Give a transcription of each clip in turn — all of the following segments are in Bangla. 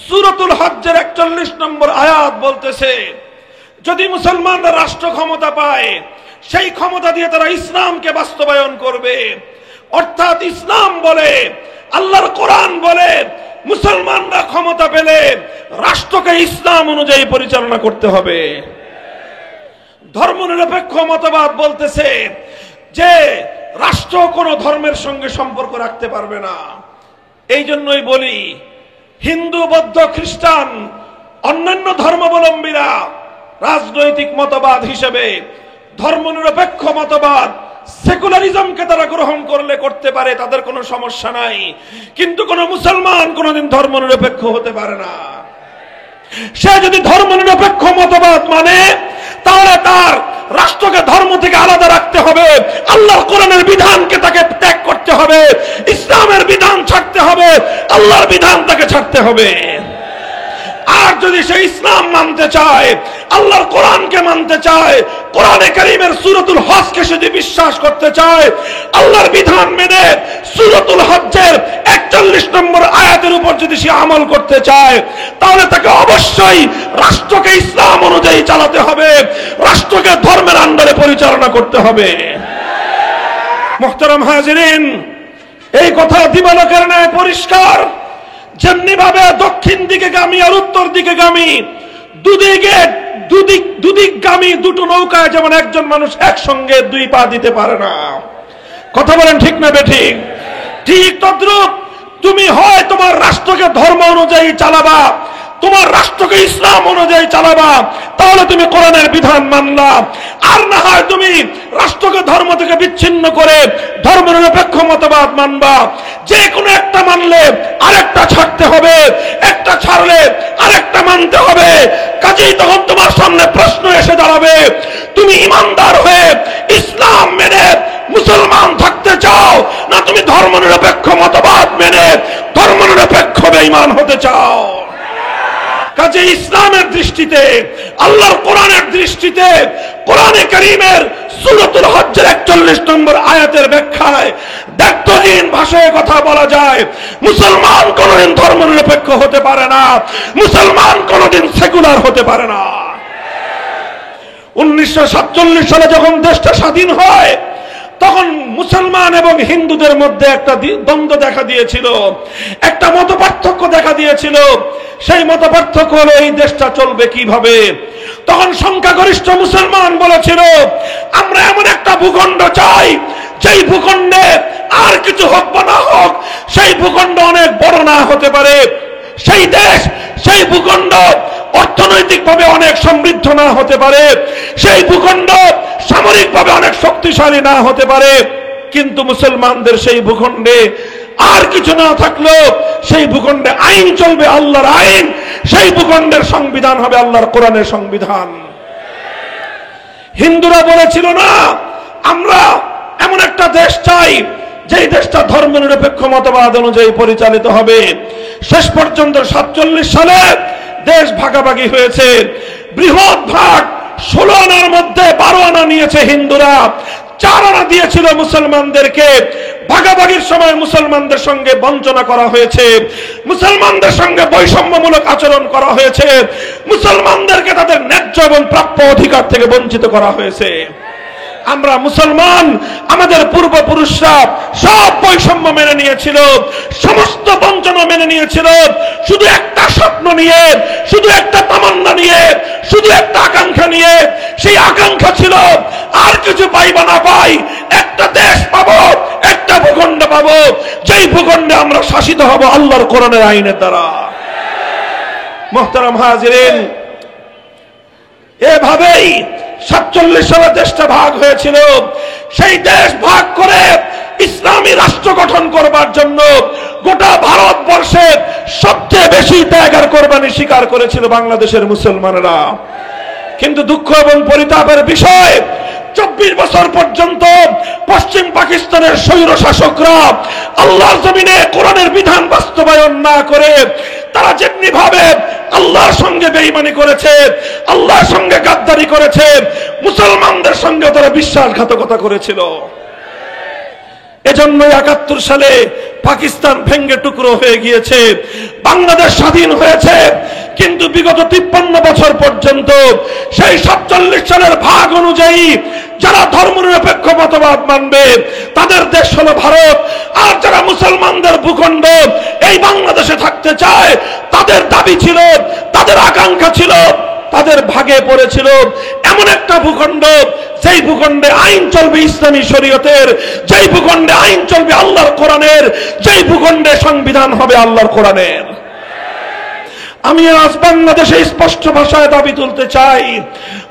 সূরাতুল হজ্জের 41 নম্বর আয়াত বলতেছে, যদি মুসলমানরা রাষ্ট্র ক্ষমতা পায়, সেই ক্ষমতা দিয়ে তারা ইসলামকে বাস্তবায়ন করবে। অর্থাৎ ইসলাম বলে, আল্লাহর কোরআন বলে, মুসলমানরা ক্ষমতা পেলে রাষ্ট্রকে ইসলাম অনুযায়ী পরিচালনা করতে হবে। ধর্মনিরপেক্ষ মতবাদ বলতেছে যে রাষ্ট্র কোনো ধর্মের সঙ্গে সম্পর্ক রাখতে পারবে না। এই জন্যই বলি, হিন্দু, বৌদ্ধ, খ্রিস্টান, অন্যান্য ধর্মাবলম্বীরা রাজনৈতিক মতবাদ হিসেবে ধর্মনিরপেক্ষ মতবাদ, সেকুলারিজমকে তারা গ্রহণ করলে করতে পারে, তাদের কোনো সমস্যা নাই। কিন্তু কোন মুসলমান কোনদিন ধর্মনিরপেক্ষ হতে পারে না। সে যদি ধর্মনিরপেক্ষ মতবাদ মানে, তাহলে তার রাষ্ট্রকে ধর্ম থেকে আলাদা রাখতে হবে, আল্লাহর কোরআনের বিধানকে তাকে ত্যাগ করতে হবে, ইসলামের বিধান ছাড়তে হবে, আল্লাহর বিধান তাকে ছাড়তে হবে। আর যদি সে ইসলাম মানতে চায়, আল্লাহর কোরআনকে মানতে চায়, কোরআনে কারীমের সূরাতুল হজকে যদি বিশ্বাস করতে চায়, আল্লাহর বিধান মেনে সূরাতুল হজ্জের 41 নম্বর আয়াতের উপর যদি সে আমল করতে চায়, তাহলে তাকে অবশ্যই রাষ্ট্রকে ইসলাম অনুযায়ী চালাতে হবে, রাষ্ট্রকে ধর্মের আন্ডারে পরিচালনা করতে হবে। মুহতারাম হাজিরিন, এই কথা দিবালোকের ন্যায় পরিষ্কার। যেমনি ভাবে দক্ষিণ দিকে গামী আর উত্তর দিকে গামী, দুদিকগামী দুটো নৌকায় যেমন একজন মানুষ একসঙ্গে দুই পা দিতে পারে না। কথা বলেন ঠিক না বেঠিক? ঠিক তদ্রূপ তুমি হয় তোমার রাষ্ট্রকে ধর্ম অনুযায়ী চালাবা, তোমার রাষ্ট্রকে ইসলাম অনুযায়ী চালাবা, তাহলে তুমি কোরআনের বিধান মানলা। আর না হয় তুমি রাষ্ট্রকে ধর্ম থেকে বিচ্ছিন্ন করে ধর্মনিরপেক্ষ মতবাদ মানবা। যে কোনো একটা মানলে আরেকটা ছাড়তে হবে, একটা ছাড়লে আরেকটা মানতে হবে। কাজেই তখন তোমার সামনে প্রশ্ন এসে দাঁড়াবে, তুমি ইমানদার হয়ে ইসলাম মেনে মুসলমান থাকতে চাও, না তুমি ধর্মনিরপেক্ষ মতবাদ মেনে ধর্মনিরপেক্ষ বেঈমান হতে চাও? কাজে ইসলামের দৃষ্টিতে, আল্লাহর কোরআনের দৃষ্টিতে, কোরআনে কারীমের সূরাতুল হজ্জের 41 নম্বর আয়াতের ব্যাখ্যায় ব্যক্তহীন ভাষায় কথা বলা যায়, মুসলমান কোনদিন ধর্মনিরপেক্ষ হতে পারে না, মুসলমান কোনদিন সেকুলার হতে পারে না। 1947 সালে যখন দেশটা স্বাধীন হয়, তখন মুসলমান এবং হিন্দুদের মধ্যে একটা দ্বন্দ্ব দেখা দিয়েছিল, একটা মতপার্থক্য দেখা দিয়েছিল। সেই মতপার্থক্য হলো এই দেশটা চলবে কিভাবে। তখন সংখ্যাগরিষ্ঠ মুসলমান বলেছিল, আমরা এমন একটা ভূখণ্ড চাই, যেই ভূখণ্ডে আর কিছু হোক বা না হোক, সেই ভূখণ্ড অনেক বড় না হতে পারে, সেই দেশ, সেই ভূখণ্ড অর্থনৈতিকভাবে অনেক সমৃদ্ধ না হতে পারে, সেই ভূখণ্ড সামরিকভাবে অনেক শক্তিশালী না হতে পারে, কিন্তু মুসলমানদের সেই ভূখণ্ডে আর কিছু না থাকলেও সেই ভূখণ্ডে আইন চলবে, আল্লাহর আইন। সেই ভূখণ্ডের সংবিধান হবে আল্লাহর কোরআনের সংবিধান। হিন্দুরা বলেছিল, না, আমরা এমন একটা দেশ চাই যেই দেশটা ধর্মনিরপেক্ষ মতবাদ অনুযায়ী পরিচালিত হবে। শেষ পর্যন্ত 47 সালে দেশ ভাগাভাগি হয়েছে। বৃহৎ ভাগ 16 আনার মধ্যে 12 আনা নিয়েছে হিন্দুরা, 4 আনা দিয়েছিল মুসলমানদেরকে। ভাগাভাগির সময় মুসলমানদের সঙ্গে বঞ্চনা করা হয়েছে, মুসলমানদের সঙ্গে বৈষম্যমূলক আচরণ করা হয়েছে, মুসলমানদেরকে তাদের ন্যায্য এবং প্রাপ্য অধিকার থেকে বঞ্চিত করা হয়েছে। আমরা মুসলমান, আমাদের পূর্বপুরুষরা সব বৈষম্য মেনে নিয়েছিল, সমস্ত বঞ্চনা মেনে নিয়েছিল, শুধু একটা স্বপ্ন নিয়ে, শুধু একটা তামান্না নিয়ে, শুধু একটা আকাঙ্ক্ষা নিয়ে। সেই আকাঙ্ক্ষা ছিল আর কিছু পাই বা না পাই, একটা দেশ পাবো, একটা ভূখণ্ড পাবো, যেই ভূখণ্ডে আমরা শাসিত হব আল্লাহর কোরআনের আইনের দ্বারা। মুহতারাম হাজিরিন, এভাবেই 47 সালে দেশটা ভাগ হয়েছিল। সেই দেশ ভাগ করে ইসলামী রাষ্ট্র গঠন করবার জন্য গোটা ভারতবর্ষে সবচেয়ে বেশি ত্যাগ আর কোরবানি স্বীকার করেছিল বাংলাদেশের মুসলমানেরা। কিন্তু দুঃখ এবং পরিতাপের বিষয়, 24 বছর পর্যন্ত পশ্চিম পাকিস্তানের স্বৈর শাসকরা আল্লাহর জমিনে কোরআনের বিধান বাস্তবায়ন না করে তারা যেমনি ভাবে আল্লাহর সঙ্গে বেঈমানি করেছে, আল্লাহর সঙ্গে গাদ্দারি করেছে, মুসলমানদের সঙ্গে তারা বিশ্বাসঘাতকতা করেছিল। এজন্যই ৭১ সালে পাকিস্তান ভেঙ্গে টুকরো হয়ে গিয়েছে, বাংলাদেশ স্বাধীন হয়েছে। কিন্তু বিগত ৫৩ বছর পর্যন্ত সেই ৪৭ সালের ভাগ অনুযায়ী যারা ধর্মনিরপেক্ষ মতবাদ মানবে তাদের দেশ হলো ভারত, আর যারা মুসলমানদের ভূখণ্ড এই বাংলাদেশে থাকতে চায় তাদের দাবি ছিল, তাদের আকাঙ্ক্ষা ছিল, তাদের ভাগে পড়েছিল এমন একটা ভূখণ্ড যেই ভূখণ্ডে আইন চলবে ইসলামী শরীয়তের, যেই ভূখণ্ডে আইন চলবে আল্লাহর কোরআনের, যেই ভূখণ্ডে সংবিধান হবে আল্লাহর কোরআনের। আমি আজ বাংলাদেশে স্পষ্ট ভাষায় দাবি তুলতে চাই,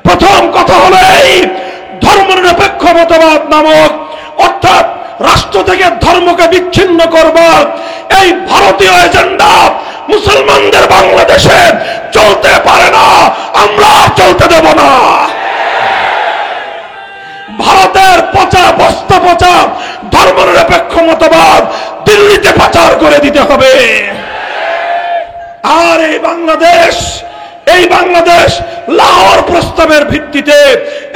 প্রথম কথা হলো এই ধর্মনিরপেক্ষ মতবাদ নামক, অর্থাৎ রাষ্ট্র থেকে ধর্মকে বিচ্ছিন্ন করবার এই ভারতীয় এজেন্ডা মুসলমানদের বাংলাদেশে চলতে পারে না, আমরা চলতে দেব না। ভারতের পচা বস্তা পচা ধর্মনিরপেক্ষ মতবাদ দিল্লিতে পাচার করে দিতে হবে। আর এই বাংলাদেশ লাহোর প্রস্তাবের ভিত্তিতে,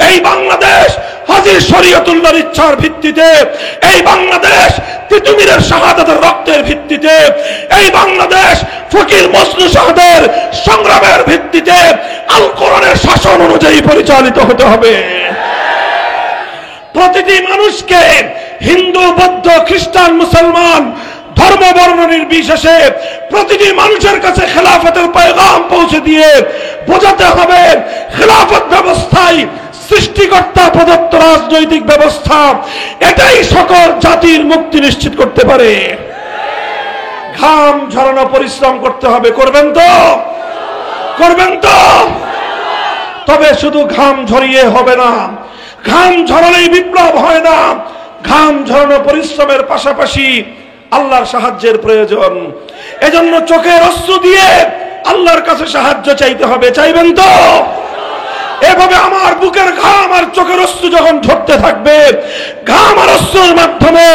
এই বাংলাদেশ হাজী শরীয়তুল্লাহর ইচ্ছার ভিত্তিতে, এই বাংলাদেশ তিতুমীরের শাহাদাতের রক্তের ভিত্তিতে, এই বাংলাদেশ ফকির মজনু শাহদের সংগ্রামের ভিত্তিতে আল কোরআনের শাসন অনুযায়ী পরিচালিত হতে হবে। প্রতিটি মানুষকে, হিন্দু বৌদ্ধ খ্রিস্টান মুসলমান ধর্ম বর্ণ নির্বিশেষে প্রতিটি মানুষের কাছে খেলাফতের পয়গাম পৌঁছে দিয়ে বোঝাতে হবে খেলাফত ব্যবস্থায় সৃষ্টিকর্তা প্রদত্ত রাজনৈতিক ব্যবস্থা, এটাই সকল জাতির মুক্তি নিশ্চিত করতে পারে। ঘাম ঝরানো পরিশ্রম করতে হবে, করবেন তো? করবেন তো? তবে শুধু ঘাম ঝরিয়ে হবে না, ঘাম ঝরালেই বিপ্লব হয় না, ঘাম ঝরানো পরিশ্রমের পাশাপাশি আল্লাহর সাহায্যের প্রয়োজন। এজন্য চোখের অশ্রু দিয়ে আল্লাহর কাছে সাহায্য চাইতে হবে, চাইবেন তো? এভাবে আমার বুকের ঘাম আর চোখের অশ্রু যখন ঝরতে থাকবে, ঘাম আর অশ্রুর মাধ্যমে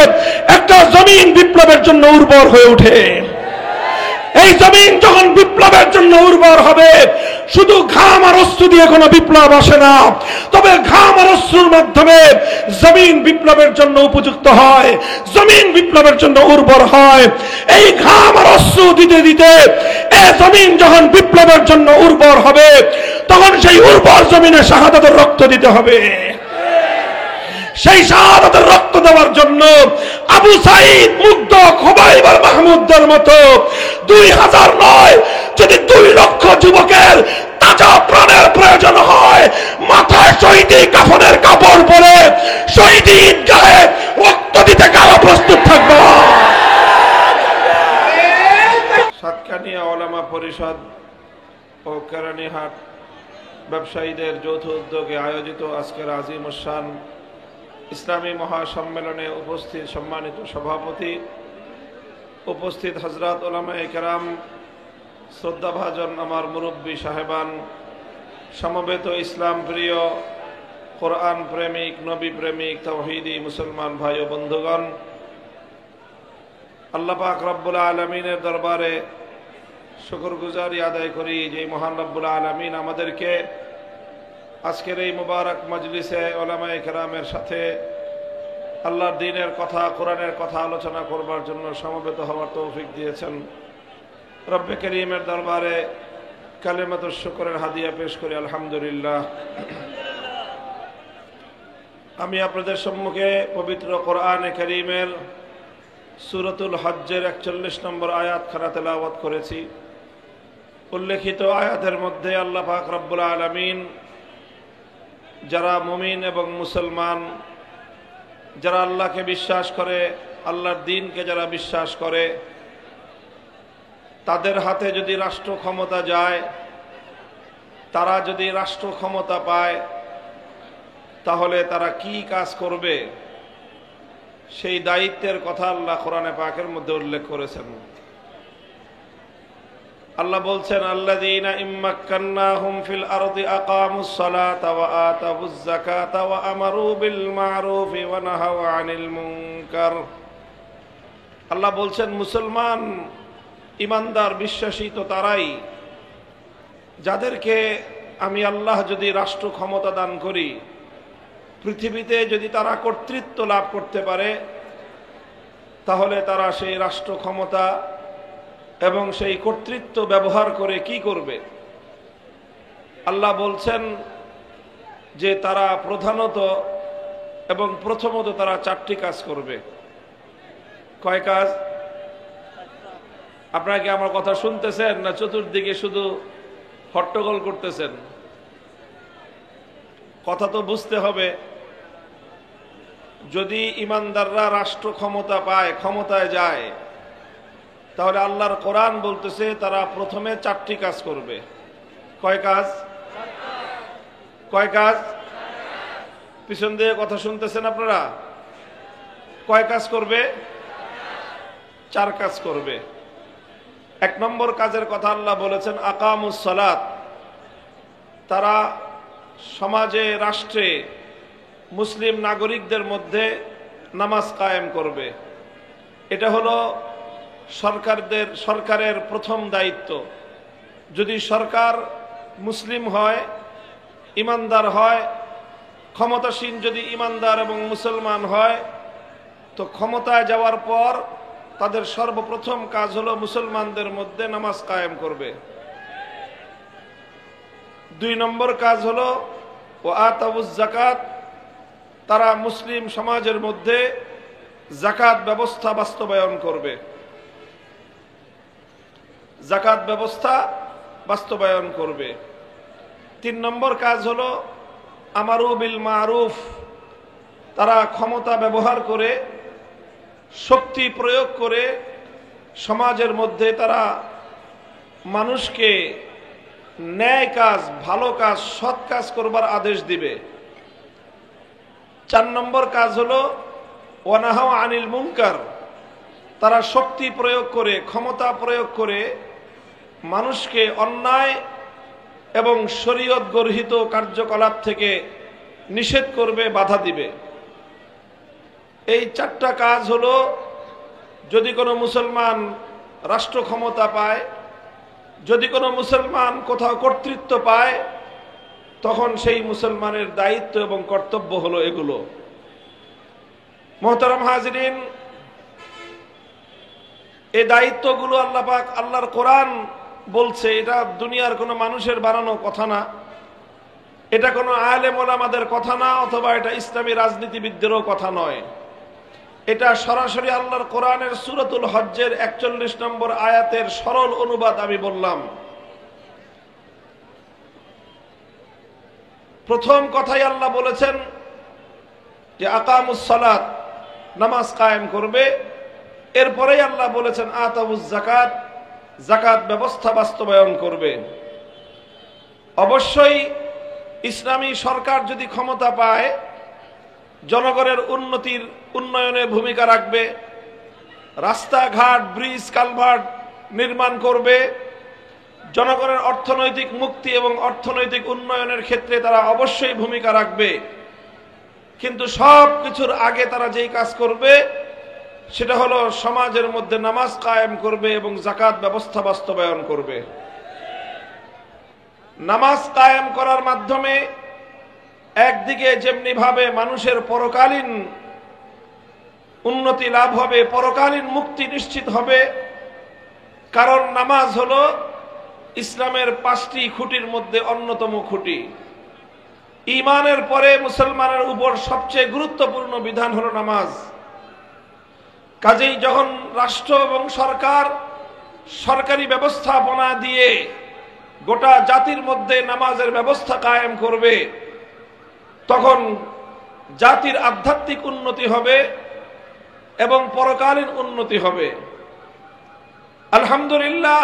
একটা জমিন বিপ্লবের জন্য উর্বর হয়ে ওঠে। এই জমিন যখন বিপ্লবের জন্য উর্বর হবে, শুধু ঘাম আর অশ্রু দিয়ে কোনো বিপ্লব আসে না, তবে ঘাম আর অশ্রুর মাধ্যমে জমিন বিপ্লবের জন্য উপযুক্ত হয়, জমিন বিপ্লবের জন্য উর্বর হয়। এই ঘাম আর অশ্রু দিতে দিতে এই জমিন যখন বিপ্লবের জন্য উর্বর হবে, তখন সেই উর্বর জমিনে শাহাদাতের রক্ত দিতে হবে। সেই শাহাদাতের রক্ত দেওয়ার জন্য আবু সাঈদ, মুগ্ধ, খুবাইব আর মাহমুদদের মতো ২০০০ নয়, যদি ২ লক্ষ যুবকের তাজা প্রাণের প্রয়োজন হয়, মাথায় শহীদি কাফনের কাপড় পরে শহীদি ঈদগাহে রক্ত দিতে কারা প্রস্তুত থাকব? সাতকানিয়া ওলামা পরিষদ ও কেরানীহাট ব্যবসায়ীদের যৌথ উদ্যোগে আয়োজিত আজকের আজিমুশান ইসলামী মহাসম্মেলনে উপস্থিত সম্মানিত সভাপতি, উপস্থিত হযরত উলামায়ে কেরাম, শ্রদ্ধাভাজন আমার মুরব্বী সাহেবান, সমবেত ইসলাম প্রিয়, কোরআন প্রেমিক, নবী প্রেমিক, তাওহীদি মুসলমান ভাই ও বন্ধুগণ, আল্লাহ পাক রব্বুল আলামিনের দরবারে শুকরগুজারি আদায় করি যে মহান রব্বুল আলামিন আমাদেরকে আজকের এই মুবারক মজলিসে উলামায়ে কেরামের সাথে আল্লাহর দ্বীনের কথা, কোরআনের কথা আলোচনা করবার জন্য সমবেত হওয়ার তৌফিক দিয়েছেন। রব্বে করিমের দরবারে কালিমাতুশ শুকরের হাদিয়া পেশ করি আলহামদুলিল্লাহ। আমি আপনাদের সম্মুখে পবিত্র কোরআনে কারীমের সূরাতুল হজ্জের ৪১ নম্বর আয়াত খানা তেলাওয়াত করেছি। উল্লেখিত আয়াতের মধ্যে আল্লাহ পাক রব্বুল আলামিন যারা মুমিন এবং মুসলমান, যারা আল্লাহকে বিশ্বাস করে, আল্লাহর দ্বীনকে যারা বিশ্বাস করে, তাদের হাতে যদি রাষ্ট্র ক্ষমতা যায়, তারা যদি রাষ্ট্র ক্ষমতা পায়, তাহলে তারা কি কাজ করবে সেই দায়িত্বের কথা আল্লাহ কোরআনে পাকের মধ্যে উল্লেখ করেছেন। আল্লাহ বলছেন, আল্লাযীনা ইম্মাক্কান্নাহুম ফিল আরদি আকামুস সালাতা ওয়া আতাবুজ যাকাতা ওয়া আমারু বিল মা'রুফি ওয়া নাহাউ আনিল মুনকার। আল্লাহ বলছেন, মুসলমান ইমানদার বিশ্বাসী তো তারাই যাদেরকে আমি আল্লাহ যদি রাষ্ট্র ক্ষমতা দান করি, পৃথিবীতে যদি তারা কর্তৃত্ব লাভ করতে পারে, তাহলে তারা সেই রাষ্ট্র ক্ষমতা এবং সেই কর্তৃত্ব ব্যবহার করে কি করবে? আল্লাহ বলছেন যে তারা প্রধানত এবং প্রথমত তারা 4টি কাজ করবে। কয় কাজ? আপনারা কি আমার কথা শুনতেছেন না চতুর্দিকে শুধু হট্টগোল করতেছেন? কথা তো বুঝতে হবে। যদি ইমানদাররা রাষ্ট্র ক্ষমতা পায়, ক্ষমতায় যায়, তাহলে আল্লাহর কোরআন বলতেছে তারা প্রথমে 4টি কাজ করবে। কয় কাজ? কয় কাজ? পিছন দিয়ে কথা শুনতেছেন আপনারা? কয় কাজ করবে? 4 কাজ করবে। 1 নম্বর কাজের কথা আল্লাহ বলেছেন আকামুস সালাত। তারা সমাজে, রাষ্ট্রে, মুসলিম নাগরিকদের মধ্যে নামাজ কায়েম করবে। এটা হলো সরকারের প্রথম দায়িত্ব। যদি সরকার মুসলিম হয়, ইমানদার হয়, ক্ষমতাসীন যদি ইমানদার এবং মুসলমান হয়, তো ক্ষমতায় যাওয়ার পর তাদের সর্বপ্রথম কাজ হলো মুসলমানদের মধ্যে নামাজ কায়েম করবে। 2 নম্বর কাজ হলো ও আতাউজ যাকাত। তারা মুসলিম সমাজের মধ্যে যাকাত ব্যবস্থা বাস্তবায়ন করবে। যাকাত ব্যবস্থা বাস্তবায়ন করবে। 3 নম্বর কাজ হলো আমারু বিল মারুফ। তারা ক্ষমতা ব্যবহার করে, শক্তি প্রয়োগ করে সমাজের মধ্যে তারা মানুষকে ন্যায় কাজ, ভালো কাজ, সৎ কাজ করবার আদেশ দিবে। 4 নম্বর কাজ হলো ওয়ানাহাউ আনিল মুনকার। তারা শক্তি প্রয়োগ করে, ক্ষমতা প্রয়োগ করে মানুষকে অন্যায় এবং শরীয়ত গর্হিত কার্যকলাপ থেকে নিষেধ করবে, বাধা দিবে। এই 4টা কাজ হলো যদি কোনো মুসলমান রাষ্ট্র ক্ষমতা পায়, যদি কোনো মুসলমান কোথাও কর্তৃত্ব পায়, তখন সেই মুসলমানের দায়িত্ব এবং কর্তব্য হলো এগুলো। মোহতারাম হাজিরিন, এই দায়িত্বগুলো আল্লাহ পাক, আল্লাহর কোরআন বলছে। এটা দুনিয়ার কোনো মানুষের বানানো কথা না, এটা কোনো আলেম ওলামাদের কথা না, অথবা এটা ইসলামী রাজনীতিবিদদেরও কথা নয়। এটা সরাসরি আল্লাহর কোরআনের সূরাতুল হজ্জের 41 নম্বর আয়াতের সরল অনুবাদ আমি বললাম। প্রথম কথাই আল্লাহ বলেছেন যে আকামুস সালাত, নামাজ কায়েম করবে। এরপরেই আল্লাহ বলেছেন আতাউজ যাকাত, যাকাত ব্যবস্থা বাস্তবায়ন করবে। অবশ্যই ইসলামী সরকার যদি ক্ষমতা পায়, জনগণের উন্নয়নে ভূমিকা রাখবে, রাস্তাঘাট, ব্রিজ, কালভার্ট নির্মাণ করবে, জনগণের অর্থনৈতিক মুক্তি এবং অর্থনৈতিক উন্নয়নের ক্ষেত্রে তারা অবশ্যই ভূমিকা রাখবে। কিন্তু সব কিছুর আগে তারা যেই কাজ করবে সেটা হলো সমাজের মধ্যে নামাজ কায়েম করবে এবং যাকাত ব্যবস্থা বাস্তবায়ন করবে। নামাজ কায়েম করার মাধ্যমে একদিকে যেমনি ভাবে মানুষের পরকালীন উন্নতি লাভ হবে, পরকালীন মুক্তি নিশ্চিত হবে। কারণ নামাজ হলো ইসলামের 5টি খুঁটির মধ্যে অন্যতম খুঁটি। ঈমানের পরে মুসলমানের উপর সবচেয়ে গুরুত্বপূর্ণ বিধান হলো নামাজ। কাজেই যখন রাষ্ট্র এবং সরকার সরকারি ব্যবস্থাপনা দিয়ে গোটা জাতির মধ্যে নামাজের ব্যবস্থা কায়েম করবে, তখন জাতির আধ্যাত্মিক উন্নতি হবে এবং পরকালীন উন্নতি হবে। আলহামদুলিল্লাহ,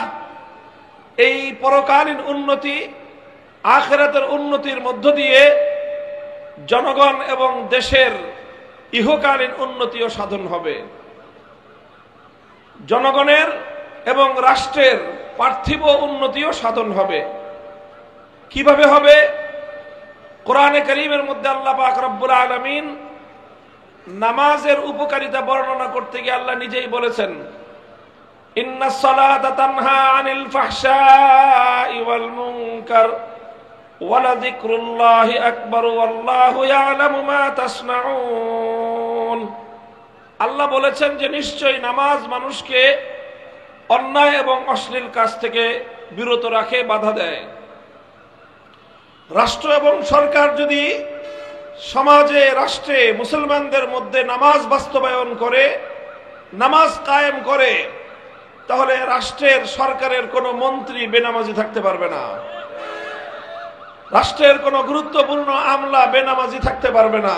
এই পরকালীন উন্নতি, আখিরাতের উন্নতির মধ্য দিয়ে জনগণ এবং দেশের ইহকালীন উন্নতিও সাধন হবে। জনগণের এবং রাষ্ট্রের পার্থিব উন্নতিও সাধন হবে। কিভাবে হবে? কোরআনে কারীমের মধ্যে আল্লাহ পাক রব্বুল আলামিন নামাজের উপকারিতা বর্ণনা করতে গিয়ে আল্লাহ নিজেই বলেছেন, ইন্নাস সালাতা তানহা আনিল ফাহশাই ওয়াল মুনকার ওয়ালা যিকরুল্লাহি আকবার ওয়াল্লাহু ইয়ালামু মা তাসনাউন। আল্লাহ বলেছেন যে নিশ্চয়ই নামাজ মানুষকে অন্যায় এবং অশ্লীল কাজ থেকে বিরত রাখে, বাধা দেয়। রাষ্ট্র এবং সরকার যদি সমাজে, রাষ্ট্রে মুসলমানদের মধ্যে নামাজ বাস্তবায়ন করে, নামাজ কায়েম করে, তাহলে রাষ্ট্রের, সরকারের কোনো মন্ত্রী বেনামাজি থাকতে পারবে না। রাষ্ট্রের কোনো গুরুত্বপূর্ণ আমলা বেনামাজি থাকতে পারবে না।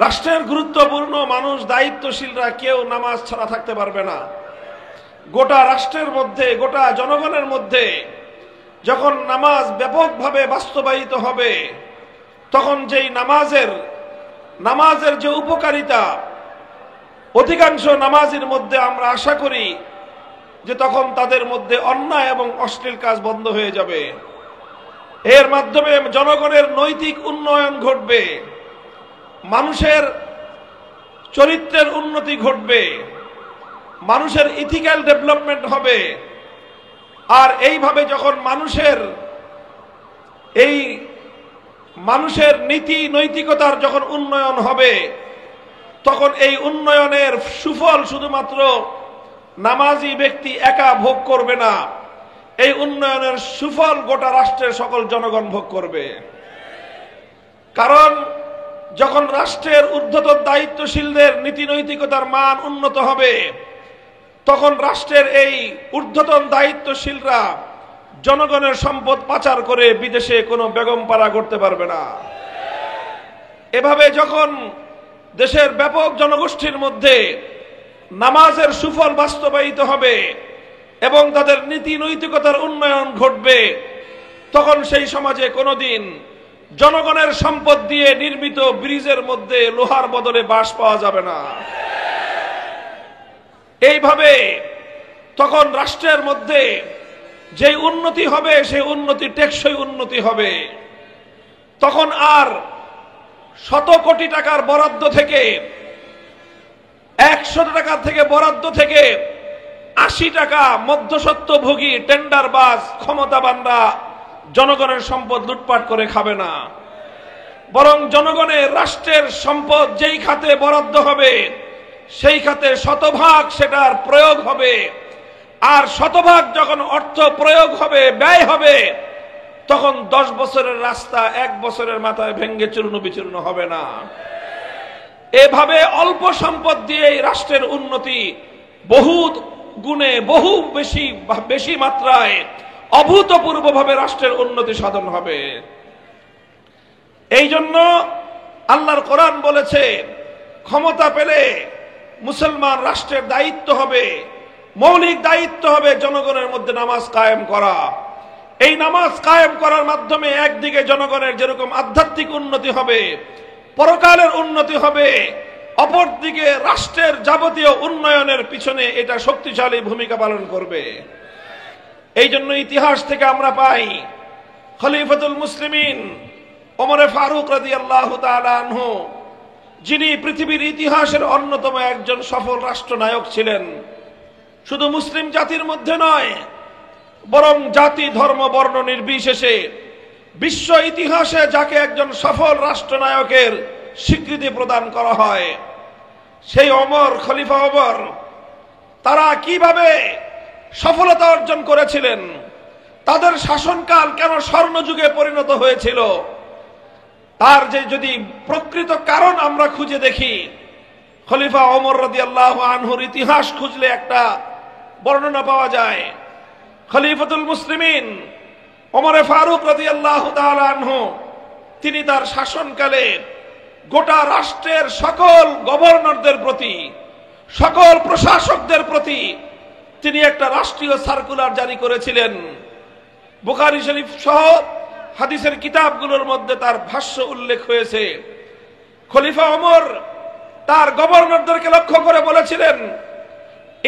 রাষ্ট্রের গুরুত্বপূর্ণ মানুষ, দায়িত্বশীলরা কেউ নামাজ ছাড়া থাকতে পারবে না। গোটা রাষ্ট্রের মধ্যে, গোটা জনগণের মধ্যে যখন নামাজ ব্যাপকভাবে বাস্তবায়িত হবে, তখন যেই নামাজের যে উপকারিতা, অধিকাংশ নামাজীর মধ্যে আমরা আশা করি যে তখন তাদের মধ্যে অন্যায় এবং অশ্লীল কাজ বন্ধ হয়ে যাবে। এর মাধ্যমে জনগণের নৈতিক উন্নয়ন ঘটবে, মানুষের চরিত্রের উন্নতি ঘটবে, মানুষের ইথিক্যাল ডেভেলপমেন্ট হবে। আর এইভাবে যখন মানুষের নীতি নৈতিকতার যখন উন্নয়ন হবে, তখন এই উন্নয়নের সুফল শুধুমাত্র নামাজি ব্যক্তি একা ভোগ করবে না, এই উন্নয়নের সুফল গোটা রাষ্ট্রের সকল জনগণ ভোগ করবে। কারণ যখন রাষ্ট্রের ঊর্ধ্বতন দায়িত্বশীলদের নীতি নৈতিকতার মান উন্নত হবে, তখন রাষ্ট্রের এই ঊর্ধ্বতন দায়িত্বশীলরা জনগণের সম্পদ পাচার করে বিদেশে কোনো বেগমপাড়া করতে পারবে না। এভাবে যখন দেশের ব্যাপক জনগোষ্ঠীর মধ্যে নামাজের সুফল বাস্তবায়িত হবে এবং তাদের নীতি নৈতিকতার উন্নয়ন ঘটবে, তখন সেই সমাজে কোনোদিন জনগণের সম্পদ দিয়ে নির্মিত ব্রিজের মধ্যে লোহার বদলে বাঁশ পাওয়া যাবে না। এইভাবে তখন রাষ্ট্রের মধ্যে যে উন্নতি হবে, সেই উন্নতি টেকসই উন্নতি হবে। তখন আর শত কোটি টাকার বরাদ্দ থেকে, 100 টাকা থেকে বরাদ্দ থেকে 80 টাকা মধ্যস্বত্বভোগী টেন্ডারবাজ ক্ষমতাবানরা জনগণের সম্পদ লুটপাট করে খাবে না, বরং জনগণের, রাষ্ট্রের সম্পদ যেই খাতে বরাদ্দ হবে সেই খাতে শতভাগ সেটার প্রয়োগ হবে। আর শতভাগ যখন অর্থ প্রয়োগ হবে, ব্যয় হবে, তখন 10 বছরের রাস্তা 1 বছরের মাথায় ভেঙ্গে চূর্ণ বিচূর্ণ হবে না। এভাবে অল্প সম্পদ দিয়ে রাষ্ট্রের উন্নতি বহু গুণে, বহু বেশি মাত্রায়, অভূতপূর্বভাবে রাষ্ট্রের উন্নতি সাধন হবে। এই জন্য আল্লাহর কোরআন বলেছে, ক্ষমতা পেলে মুসলমান রাষ্ট্রের দায়িত্ব হবে, মৌলিক দায়িত্ব হবে জনগণের মধ্যে নামাজ কায়েম করা। এই নামাজ কায়েম করার মাধ্যমে একদিকে জনগণের যেরকম আধ্যাত্মিক উন্নতি হবে, পরকালের উন্নতি হবে, অপরদিকে রাষ্ট্রের যাবতীয় উন্নয়নের পিছনে এটা শক্তিশালী ভূমিকা পালন করবে। এই জন্য ইতিহাস থেকে আমরা পাই, খলিফাতুল মুসলিমিন ওমরে ফারুক রাদিয়াল্লাহু তাআলা আনহু, যিনি পৃথিবীর ইতিহাসের অন্যতম একজন সফল রাষ্ট্রনায়ক ছিলেন, শুধু মুসলিম জাতির মধ্যে নয়, বরং জাতি, ধর্ম, বর্ণ নির্বিশেষে বিশ্ব ইতিহাসে যাকে একজন সফল রাষ্ট্রনায়কের স্বীকৃতি প্রদান করা হয়, সেই ওমর, খলিফা ওমর, তারা কিভাবে সফলতা অর্জন করেছিলেন, তাদের শাসনকাল কেন স্বর্ণযুগে পরিণত হয়েছিল, তার যে যদি প্রকৃত কারণ আমরা খুঁজে দেখি, খলিফা ওমর রাদিয়াল্লাহু আনহুর ইতিহাস খুঁজলে একটা বর্ণনা পাওয়া যায়। খলিফাতুল মুসলিমিন ওমরে ফারুক রাদিয়াল্লাহু তাআলা আনহু, তিনি তার শাসনকালে গোটা রাষ্ট্রের সকল গভর্নরদের প্রতি, সকল প্রশাসকদের প্রতি তিনি একটা রাষ্ট্রীয় সার্কুলার জারি করেছিলেন। বুখারী শরীফ সহ হাদিসের কিতাবগুলোর মধ্যে তার ভাষ্য উল্লেখ হয়েছে। খলিফা ওমর তার গভর্নরদেরকে লক্ষ্য করে বলেছিলেন,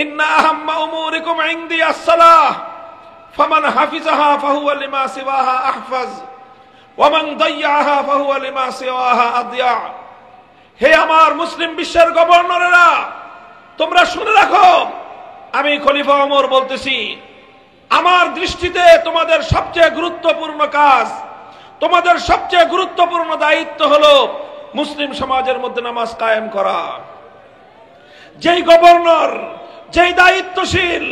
ইন্না আহাম্মা উমুরিকুম ইনদি আস-সালাহ ফামান হাফিজাহা ফাহুয়া লিমা সিওয়াহা আহফাজ ওয়া মান দাইয়াহা ফাহুয়া লিমা সিওয়াহা আদিয়া। হে আমার মুসলিম বিশ্বের গভর্নরেরা, তোমরা শুনে রাখো, আমি খলিফা ওমর বলতেছি, আমার দৃষ্টিতে তোমাদের সবচেয়ে গুরুত্বপূর্ণ কাজ, তোমাদের সবচেয়ে গুরুত্বপূর্ণ দায়িত্ব হলো মুসলিম সমাজের মধ্যে নামাজ কায়েম করা। যেই গভর্নর, যেই দায়িত্বশীল,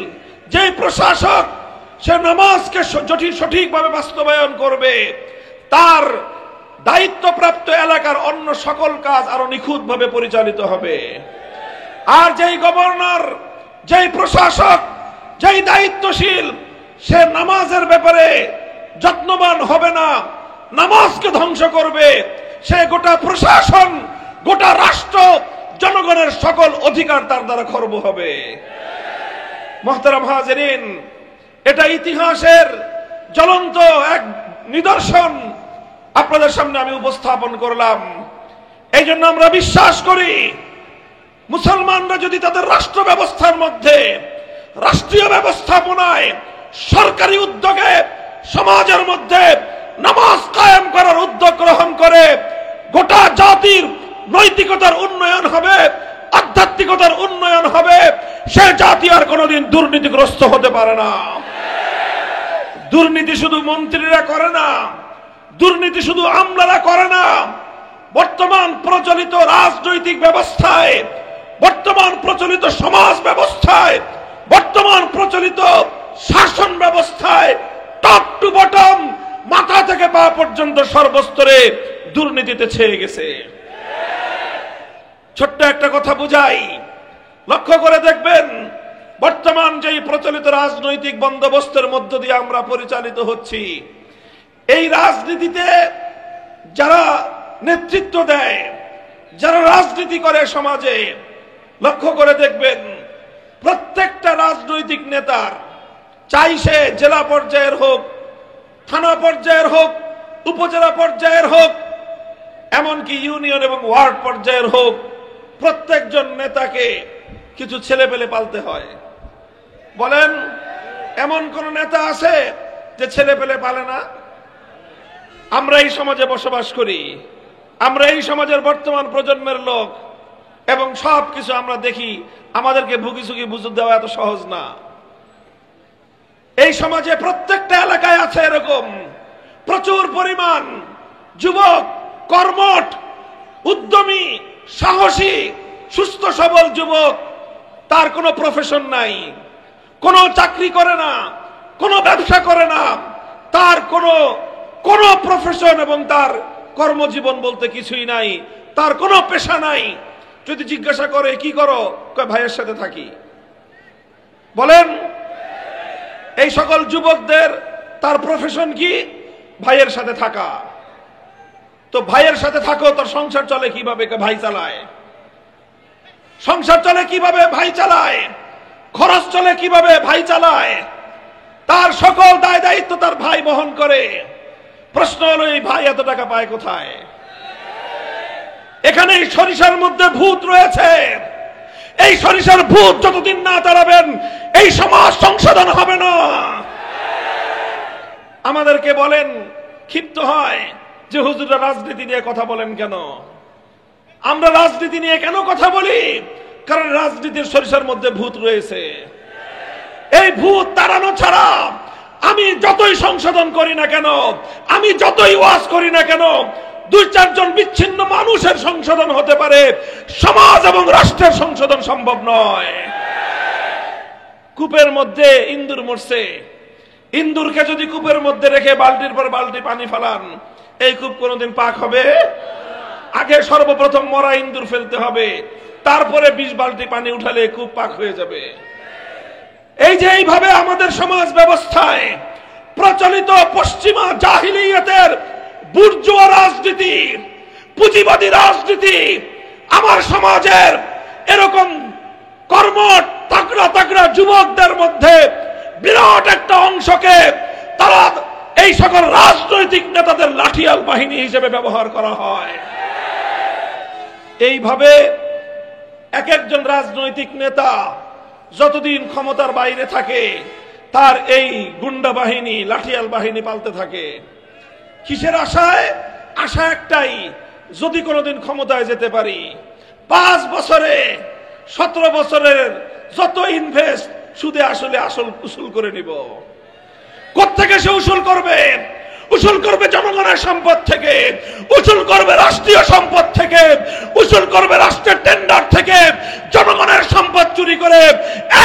যেই প্রশাসক সে নামাজকে সঠিকভাবে বাস্তবায়ন করবে, তার দায়িত্বপ্রাপ্ত এলাকার অন্য সকল কাজ আরো নিখুঁতভাবে পরিচালিত হবে। আর যেই গভর্নর, যেই প্রশাসক, যেই দায়িত্বশীল সে নামাজের ব্যাপারে যত্নবান হবে না, নামাজকে ধ্বংস করবে, সে গোটা প্রশাসন, গোটা রাষ্ট্র, জনগণের সকল অধিকার তার দ্বারা খর্ব হবে। মুহতারাম হাজিরিন, এটা ইতিহাসের জ্বলন্ত এক নিদর্শন আপনাদের সামনে আমি উপস্থাপন করলাম। এই জন্য আমরা বিশ্বাস করি, মুসলমানরা যদি তাদের রাষ্ট্র ব্যবস্থার মধ্যে, রাষ্ট্রীয় ব্যবস্থাপনায়, সরকারি উদ্যোগে সমাজের মধ্যে নামাজ কায়েম করার উদ্যোগ গ্রহণ করে, গোটা জাতির নৈতিকতার উন্নয়ন হবে, আধ্যাত্মিকতার উন্নয়ন হবে। সে জাতি আর কোনোদিন দুর্নীতিগ্রস্ত হতে পারে না। দুর্নীতি শুধু মন্ত্রীরা করে না, দুর্নীতি শুধু আমলারা করে না। বর্তমান প্রচলিত রাজনৈতিক ব্যবস্থায়, বর্তমান প্রচলিত সমাজ ব্যবস্থায়, বর্তমান প্রচলিত শাসন ব্যবস্থায় টপ টু বটম, মাথা থেকে পা পর্যন্ত সর্বস্তরে দুর্নীতিতে ছেয়ে গেছে। ছোট্ট একটা কথা বুঝাই, লক্ষ্য করে দেখবেন, বর্তমান যেই প্রচলিত রাজনৈতিক বন্দোবস্তের মধ্য দিয়ে আমরা পরিচালিত হচ্ছি, এই রাজনীতিতে যারা নেতৃত্ব দেয়, যারা রাজনীতি করে সমাজে, লক্ষ্য করে দেখবেন প্রত্যেকটা রাজনৈতিক নেতার, চাই সে জেলা পর্যায়ের হোক, থানা পর্যায়ের হোক, উপজেলা পর্যায়ের হোক, এমনকি ইউনিয়ন এবং ওয়ার্ড পর্যায়ের হোক, প্রত্যেকজন নেতাকে কিছু ছেলে পেলে পালতে হয়। বলেন, এমন কোন নেতা আছে যে ছেলে পেলে পালে না? আমরা এই সমাজে বসবাস করি, আমরা এই সমাজের বর্তমান প্রজন্মের লোক, এবং সবকিছু আমরা দেখি। আমাদেরকে ভুগিচুগি বুঝে দেওয়া এত সহজ না। এই সমাজে প্রত্যেকটা এলাকায় আছে এরকম প্রচুর পরিমাণ যুবক, কর্মঠ, উদ্যমী, সাহসী, সুস্থ সবল যুবক। তার কোনো প্রফেশন নাই, কোনো চাকরি করে না, কোনো ব্যবসা করে না, তার কোনো প্রফেশন এবং তার কর্মজীবন বলতে কিছুই নাই, তার কোনো পেশা নাই। যদি জিজ্ঞাসা করে কি করো, কয় ভাইয়ের সাথে থাকি। বলেন, এই সকল যুবকদের তার প্রফেশন কি? ভাইয়ের সাথে থাকা। তো ভাইয়ের সাথে থাকো, তোর সংসার চলে কিভাবে? ভাই চালায়। সংসার চলে কিভাবে? ভাই চালায়। খরচ চলে কিভাবে? ভাই চালায়। তার সকল দায় দায়িত্ব তার ভাই বহন করে। প্রশ্ন হলো, এই ভাই এত টাকা পায় কোথায়? এখানে এই সরিষার মধ্যে ভূত রয়েছে। এই সরিষার ভূত যতদিন না তাড়াবেন, এই সমাজ সংশোধন হবে না। আমাদেরকে বলেন, ক্ষিপ্ত হয় যে হুজুররা রাজনীতি নিয়ে কথা বলেন কেন? আমরা রাজনীতি নিয়ে কেন কথা বলি? কারণ রাজনীতির সরিষার মধ্যে ভূত রয়েছে। এই ভূত তাড়ানো ছাড়া আমি যতই সংশোধন করি না কেন, আমি যতই ওয়াজ করি না কেন, দুই চারজন বিচ্ছিন্ন মানুষের সংশোধন হতে পারে, সমাজ এবং রাষ্ট্রের সংশোধন সম্ভব নয়। কূপের মধ্যে ইন্দুর মরছে, ইন্দুরকে যদি কূপের মধ্যে রেখে বালতির পর বালতি পানি ফেলান, এই কূপ কোনোদিন পাক হবে? আগে সর্বপ্রথম মরা ইন্দুর ফেলতে হবে, তারপরে 20 বালতি পানি উঠালে কূপ পাক হয়ে যাবে। এই যে এইভাবে আমাদের সমাজ ব্যবস্থায় প্রচলিত পশ্চিমা জাহিলিয়াতের বুর্জোয়া রাজনীতি, পুঁজিবাদী রাজনীতি আমার সমাজের এরকম কর্মঠ তাগড়া তাগড়া যুবকদের মধ্যে বিরাট একটা অংশকে তারা এই সকল রাজনৈতিক নেতাদের লাঠিয়াল বাহিনী হিসেবে ব্যবহার করা হয়। এইভাবে এক একজন রাজনৈতিক নেতা যতদিন ক্ষমতার বাইরে থাকে, তার এই গুন্ডা বাহিনী, লাঠিয়াল বাহিনী পালতে থাকে। কিসের আশায়? আশা একটাই, যদি কোনোদিন ক্ষমতায় যেতে পারি, 5 বছরে 17 বছরের যত ইনভেস্ট সুদে আসলে আসল উসুল করে নিব। কোত্থেকে সে উসুল করবে? উসুল করবে জনগণের সম্পদ থেকে, উসুল করবে রাষ্ট্রীয় সম্পদ থেকে, উসুল করবে রাষ্ট্রের টেন্ডার থেকে। জনগণের সম্পদ চুরি করে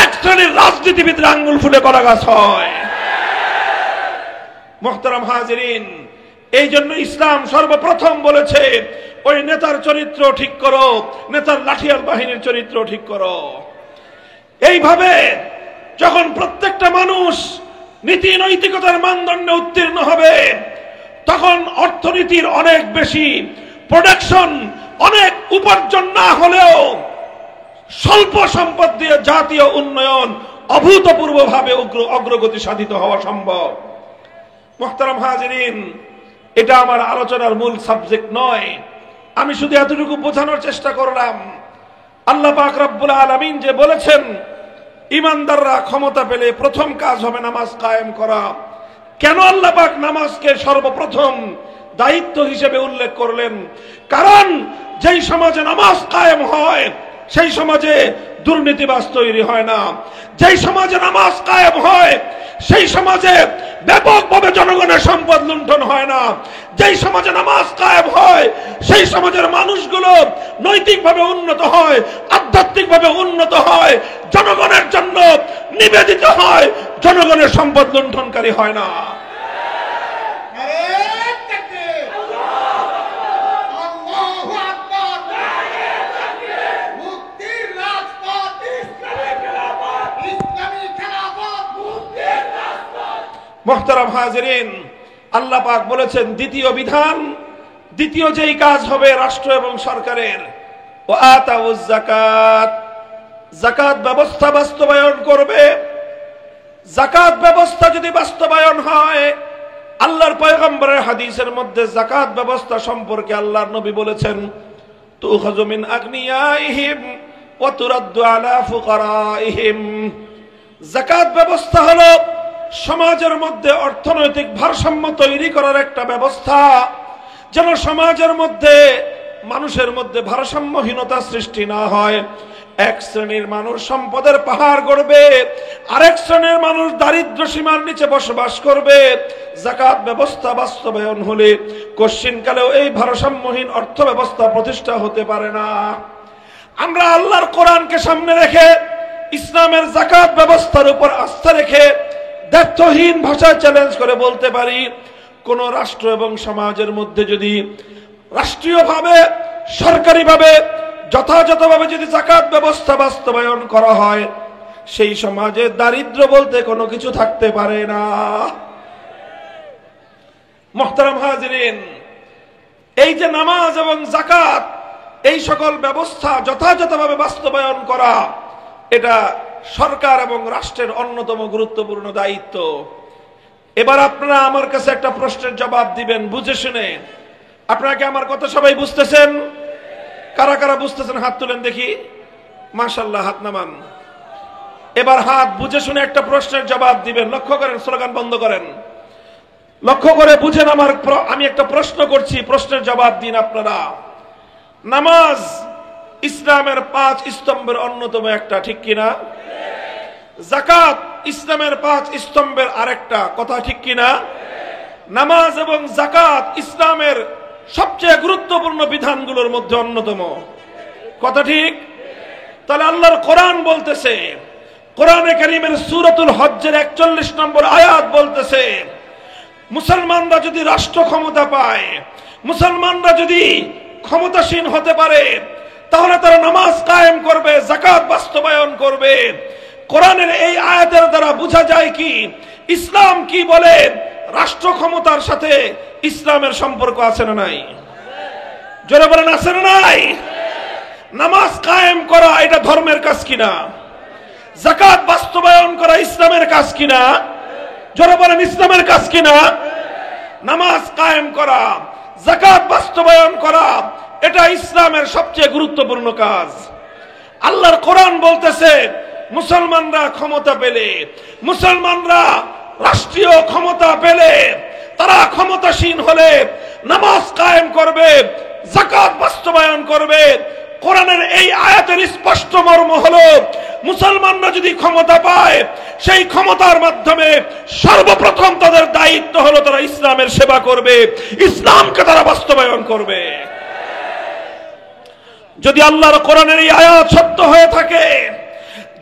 এক শ্রেণীর রাজনীতিবিদরা আঙ্গুল ফুলে কলা গাছ হয়। মুহতারাম হাজিরিন, এই জন্য ইসলাম সর্বপ্রথম বলেছে ওই নেতার চরিত্র ঠিক করো, নেতার লাঠিয়াল বাহিনীর চরিত্র ঠিক করো। এইভাবে যখন প্রত্যেকটা মানুষ নীতি নৈতিকতার মানদণ্ডে উত্তীর্ণ হবে, তখন অর্থনীতির অনেক বেশি প্রোডাকশন, অনেক উপার্জন না হলেও স্বল্প সম্পদ দিয়ে জাতীয় উন্নয়ন অভূতপূর্বভাবে অগ্রগতি সাধিত হওয়া সম্ভব। মুহতারাম হাজিরিন, এটা আমার আলোচনার মূল সাবজেক্ট নয়, আমি শুধু এতটুকু বোঝানোর চেষ্টা করলাম। আল্লাহ পাক রব্বুল আলামিন যে বলেছেন ইমানদাররা ক্ষমতা পেলে প্রথম কাজ হবে নামাজ কায়েম করা। কেন আল্লাহ পাক নামাজকে সর্বপ্রথম দায়িত্ব হিসেবে উল্লেখ করলেন? কারণ যেই সমাজে নামাজ কায়েম হয় সেই সমাজে দুর্নীতিবাজ তৈরি হয় না। যেই সমাজে নামাজ কায়েম হয় সেই সমাজে ব্যাপকভাবে জনগণের সম্পদ লুণ্ঠন হয় না। যেই সমাজে নামাজ কায়েম হয় সেই সমাজের মানুষগুলো নৈতিকভাবে উন্নত হয়, আধ্যাত্মিকভাবে উন্নত হয়, জনগণের জন্য নিবেদিত হয়, জনগণের সম্পদ লুণ্ঠনকারী হয় না। মুহতারাম হাজিরিন, আল্লাহ পাক বলেছেন দ্বিতীয় বিধান, দ্বিতীয় যেই কাজ হবে রাষ্ট্র এবং সরকারের, ও আতাউজ যাকাত, যাকাত ব্যবস্থা বাস্তবায়ন করবে। যাকাত ব্যবস্থা যদি বাস্তবায়ন হয়, আল্লাহর পয়গম্বরের হাদিসের মধ্যে যাকাত ব্যবস্থা সম্পর্কে আল্লাহর নবী বলেছেন তুখাযু মিন আগনিয়াইহিম ওয়া তুরাদ্দু আলা ফুকারাইহিম। যাকাত ব্যবস্থা হলো সমাজের মধ্যে অর্থনৈতিক ভারসাম্য তৈরি করার একটা ব্যবস্থা, যেন সমাজের মধ্যে মানুষের মধ্যে ভারসাম্যহীনতা সৃষ্টি না হয়। এক শ্রেণীর মানুষ সম্পদের পাহাড় গড়বে, আরেক শ্রেণীর মানুষ দারিদ্র্য সীমার নিচে বসবাস করবে। যাকাত ব্যবস্থা বাস্তবায়ন হলে কশ্চিনকালেও এই ভারসাম্যহীন অর্থ ব্যবস্থা প্রতিষ্ঠা হতে পারে না। আমরা আল্লাহর কোরআনকে সামনে রেখে ইসলামের যাকাত ব্যবস্থার উপর আস্থা রেখে দায়িত্বহীন ভাষায় চ্যালেঞ্জ করে বলতে পারি, কোন রাষ্ট্র এবং সমাজের মধ্যে যদি রাষ্ট্রীয়ভাবে সরকারিভাবে যথাযথভাবে যদি যাকাত ব্যবস্থা বাস্তবায়ন করা হয়, সেই সমাজে দারিদ্র্য বলতে কোনো কিছু থাকতে পারে না। মুহতারাম হাজিরিন, এই যে নামাজ এবং যাকাত, এই সকল ব্যবস্থা যথাযথভাবে বাস্তবায়ন করা, এটা সরকার এবং রাষ্ট্রের অন্যতম গুরুত্বপূর্ণ দায়িত্ব। এবার আপনারা আমার কাছে একটা প্রশ্নের জবাব দিবেন বুঝে শুনে। আপনারা কি আমার কথা সবাই বুঝতেছেন? কারা কারা বুঝতেছেন হাত তুলেন দেখি। মাশাআল্লাহ, হাত নামান। এবার হাত বুঝে শুনে একটা প্রশ্নের জবাব দিবেন। লক্ষ্য করেন, স্লোগান বন্ধ করেন, লক্ষ্য করে বুঝেন। আমি একটা প্রশ্ন করছি, প্রশ্নের জবাব দিন আপনারা। নামাজ ইসলামের 5 স্তম্ভের অন্যতম একটা, ঠিক কিনা? যাকাত ইসলামের 5 স্তম্ভের আরেকটা, কথা ঠিক কিনা? নামাজ এবং যাকাত ইসলামের সবচেয়ে গুরুত্বপূর্ণ বিধানগুলোর মধ্যে অন্যতম, কথা ঠিক? তাহলে আল্লাহর কোরআন বলতেছে, কোরআনে কারীমের সূরাতুল হজ্জের 41 নম্বর আয়াত বলতেছে, মুসলমানরা যদি রাষ্ট্র ক্ষমতা পায়, মুসলমানরা যদি ক্ষমতাসীন হতে পারে, তাহলে তারা নামাজ কায়েম করবে, যাকাত বাস্তবায়ন করবে। কোরআনের এই আয়াতের দ্বারা বোঝা যায় কি ইসলাম কি বলে, রাষ্ট্র ক্ষমতার সাথে ইসলামের সম্পর্ক আছে না নাই? জোরে বলেন, আছে না নাই? নামাজ কায়েম করা এটা ধর্মের কাজ কিনা? যাকাত বাস্তবায়ন করা ইসলামের কাজ কিনা? জোরে বলেন, ইসলামের কাজ কিনা? নামাজ কায়েম করা, যাকাত বাস্তবায়ন করা, এটা ইসলামের সবচেয়ে গুরুত্বপূর্ণ কাজ। আল্লাহর কোরআন বলতেছে মুসলমানরা ক্ষমতা পেলে, মুসলমানরা রাষ্ট্রীয় ক্ষমতা পেলে, তারা ক্ষমতাসীন হলে নামাজ কায়েম করবে, যাকাত বাস্তবায়ন করবে। কোরআনের এই আয়াতের স্পষ্ট মর্ম হলো মুসলমানরা যদি ক্ষমতা পায়, সেই ক্ষমতার মাধ্যমে সর্বপ্রথম তাদের দায়িত্ব হলো তারা ইসলামের সেবা করবে, ইসলামকে তারা বাস্তবায়ন করবে। যদি আল্লাহর কোরআনের এই আয়াত সত্য হয়ে থাকে,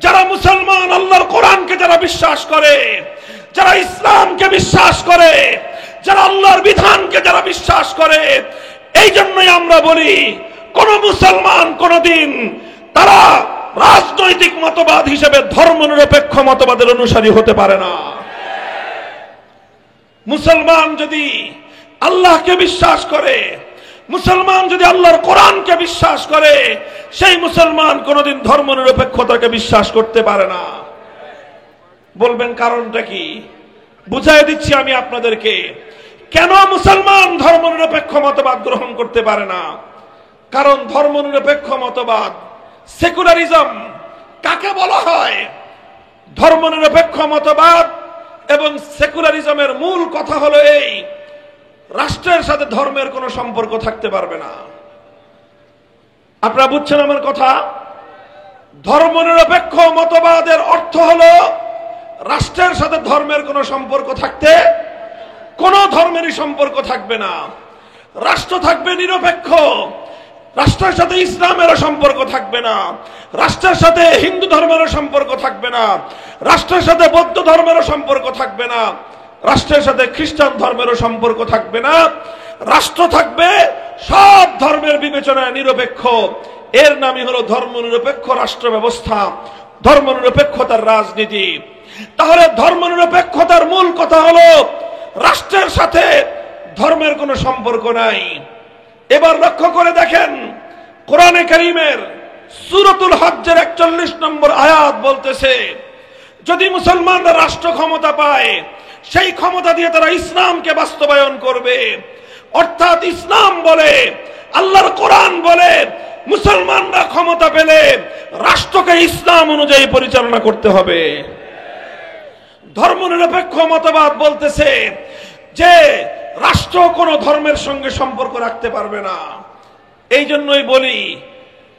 যারা মুসলমান আল্লাহর কোরআনকে যারা বিশ্বাস করে, যারা ইসলামকে বিশ্বাস করে, যারা আল্লাহর বিধানকে যারা বিশ্বাস করে, এই জন্যই আমরা বলি কোন মুসলমান কোনদিন তারা রাজনৈতিক মতবাদ হিসেবে ধর্মনিরপেক্ষ মতবাদের অনুসারী হতে পারে না। মুসলমান যদি আল্লাহকে বিশ্বাস করে, মুসলমান যদি আল্লাহর কোরআনকে বিশ্বাস করে, সেই মুসলমান কোনদিন ধর্মনিরপেক্ষতাকে বিশ্বাস করতে পারে না। বলবেন কারণটা কি? বুঝাই দিচ্ছি আমি আপনাদেরকে কেন মুসলমান ধর্মনিরপেক্ষ মতবাদ গ্রহণ করতে পারে না। কারণ ধর্মনিরপেক্ষ মতবাদ, সেকুলারিজম কাকে বলা হয়? ধর্মনিরপেক্ষ মতবাদ এবং সেকুলারিজমের মূল কথা হলো এই, রাষ্ট্রের সাথে ধর্মের কোনো সম্পর্ক থাকতে পারবে না। আপনারা বুঝছেন আমার কথা? ধর্মনিরপেক্ষ মতবাদের অর্থ হলো রাষ্ট্রের সাথে ধর্মের কোনো সম্পর্ক থাকতে, কোনো ধর্মেরই সম্পর্ক থাকবে না। রাষ্ট্র থাকবে নিরপেক্ষ, রাষ্ট্রের সাথে ইসলামেরও সম্পর্ক থাকবে না, রাষ্ট্রের সাথে হিন্দু ধর্মেরও সম্পর্ক থাকবে না, রাষ্ট্রের সাথে বৌদ্ধ ধর্মেরও সম্পর্ক থাকবে না, রাষ্ট্রের সাথে খ্রিস্টান ধর্মেরও সম্পর্ক থাকবে না। রাষ্ট্র থাকবে সব ধর্মের বিবেচনায় নিরপেক্ষ। এর নামই হলো ধর্মনিরপেক্ষ রাষ্ট্র ব্যবস্থা, ধর্মনিরপেক্ষতার রাজনীতি। তাহলে ধর্মনিরপেক্ষতার মূল কথা হলো রাষ্ট্রের সাথে ধর্মের কোনো সম্পর্ক নাই। এবার লক্ষ্য করে দেখেন, কোরআনে কারীমের সূরাতুল হজ্জের 41 নম্বর আয়াত বলতেছে, যদি মুসলমানরা রাষ্ট্র ক্ষমতা পায়, সেই ক্ষমতা দিয়ে তারা ইসলামকে বাস্তবায়ন করবে। অর্থাৎ ইসলাম বলে, আল্লাহর কোরআন বলে, মুসলমানরা ক্ষমতা পেলে রাষ্ট্রকে ইসলাম অনুযায়ী পরিচালনা করতে হবে। ধর্মনিরপেক্ষ মতবাদ বলতেছে যে রাষ্ট্র কোনো ধর্মের সঙ্গে সম্পর্ক রাখতে পারবে না। এই জন্যই বলি,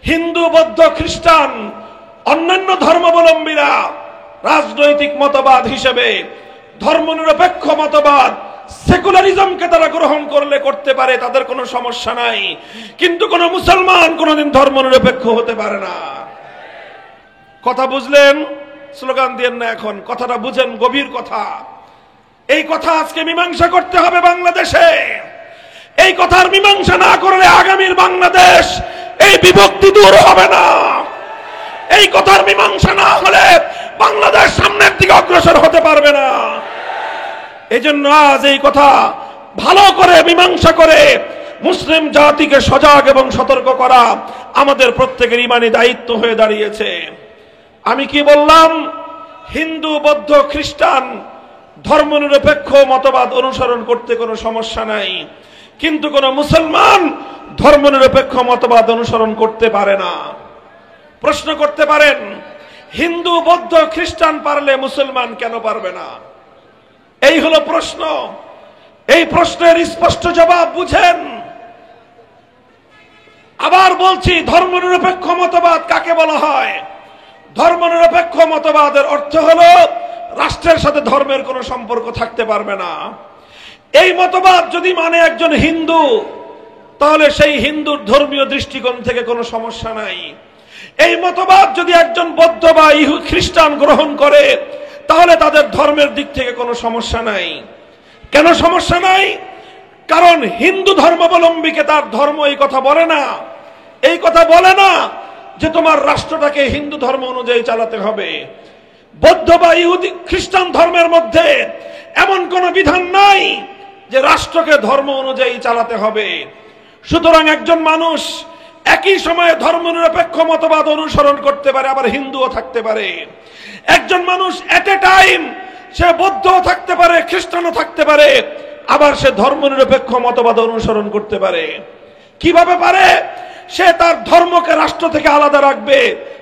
হিন্দু, বৌদ্ধ, খ্রিস্টান, অন্যান্য ধর্মাবলম্বীরা রাজনৈতিক মতবাদ হিসেবে ধর্মনিরপেক্ষ মতবাদ, সেকুলারিজমকে তারা গ্রহণ করলে করতে পারে, তাদের কোনো সমস্যা নাই। কিন্তু কোন মুসলমান কোনদিন ধর্মনিরপেক্ষ হতে পারে না। কথা বুঝলেন? স্লোগান দিয়েন না, এখন কথাটা বুঝেন, গভীর কথা। এই কথা আজকে মীমাংসা করতে হবে বাংলাদেশে। এই কথার মীমাংসা না করলে আগামীর বাংলাদেশ, এই বিভক্তি দূর হবে না। এই কথার মীমাংসা না হলে বাংলাদেশ সামনের দিকে অগ্রসর হতে পারবে না। এই জন্য আজ এই কথা ভালো করে মীমাংসা করে মুসলিম জাতিকে সজাগ এবং সতর্ক করা আমাদের প্রত্যেকের ঈমানি দায়িত্ব হয়ে দাঁড়িয়েছে। আমি কি বললাম? হিন্দু, বৌদ্ধ, খ্রিস্টান ধর্মনিরপেক্ষ মতবাদ অনুসরণ করতে কোনো সমস্যা নাই, কিন্তু কোন মুসলমান ধর্মনিরপেক্ষ মতবাদ অনুসরণ করতে পারে না। প্রশ্ন করতে পারেন, হিন্দু, বৌদ্ধ, খ্রিস্টান পারলে মুসলমান কেন পারবে না? এই হলো প্রশ্ন। এই প্রশ্নের স্পষ্ট জবাব বুঝেন। আবার বলছি, ধর্মনিরপেক্ষ মতবাদ কাকে বলা হয়? ধর্মনিরপেক্ষ মতবাদের অর্থ হলো রাষ্ট্রের সাথে ধর্মের কোনো সম্পর্ক থাকতে পারবে না। এই মতবাদ যদি মানে একজন হিন্দু, তাহলে সেই হিন্দুর ধর্মীয় দৃষ্টিকোণ থেকে কোনো সমস্যা নাই। এই মতবাদ যদি একজন বৌদ্ধ বা খ্রিস্টান গ্রহণ করে, তাহলে তাদের ধর্মের দিক থেকে কোনো সমস্যা নাই। কেন সমস্যা নাই? কারণ হিন্দু ধর্মাবলম্বীকে তার ধর্ম এই কথা বলে না। এই কথা বলে না যে তোমার রাষ্ট্রটাকে হিন্দু ধর্ম অনুযায়ী চালাতে হবে। বৌদ্ধ বা ইহুদি খ্রিস্টান ধর্মের মধ্যে এমন কোন বিধান নাই যে রাষ্ট্রকে ধর্ম অনুযায়ী চালাতে হবে। সুতরাং একজন মানুষ একই সময়ে ধর্মনিরপেক্ষ মতবাদ অনুসরণ করতে পারে, আবার হিন্দুও থাকতে পারে। একজন মানুষ এট এ টাইম সে বৌদ্ধও থাকতে পারে, খ্রিস্টানও থাকতে পারে, আবার সে ধর্মনিরপেক্ষ মতবাদ অনুসরণ করতে পারে। কিভাবে পারে? সে তার ধর্মকে রাষ্ট্র থেকে আলাদা রাখবে,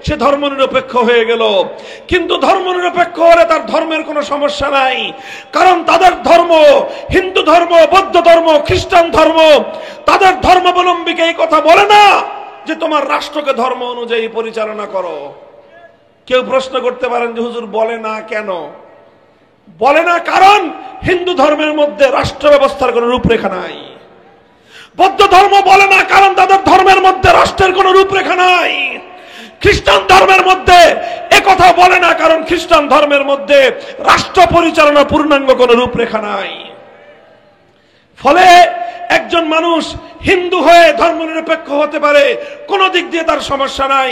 সে ধর্মনিরপেক্ষ হয়ে গেল। কিন্তু ধর্মনিরপেক্ষ হলে তার ধর্মের কোনো সমস্যা নাই, কারণ তাদের ধর্ম, হিন্দু ধর্ম, বৌদ্ধ ধর্ম, খ্রিস্টান ধর্ম, তাদের ধর্মাবলম্বীকে এই কথা বলে না যে তোমার রাষ্ট্রকে ধর্ম অনুযায়ী পরিচালনা করো। কেউ প্রশ্ন করতে পারেন যে হুজুর বলে না কেন? বলে না কারণ হিন্দু ধর্মের মধ্যে রাষ্ট্র ব্যবস্থার কোনো রূপরেখা নাই। বৌদ্ধ ধর্ম বলে না কারণ তাদের ধর্মের মধ্যে রাষ্ট্রের কোনো রূপরেখা নাই। খ্রিস্টান ধর্মের মধ্যে একথা বলে না কারণ খ্রিস্টান ধর্মের মধ্যে রাষ্ট্র পরিচালনা পূর্ণাঙ্গ কোনো রূপরেখা নাই। ফলে একজন মানুষ হিন্দু হয়ে ধর্মনিরপেক্ষ হতে পারে, কোন দিক দিয়ে তার সমস্যা নাই।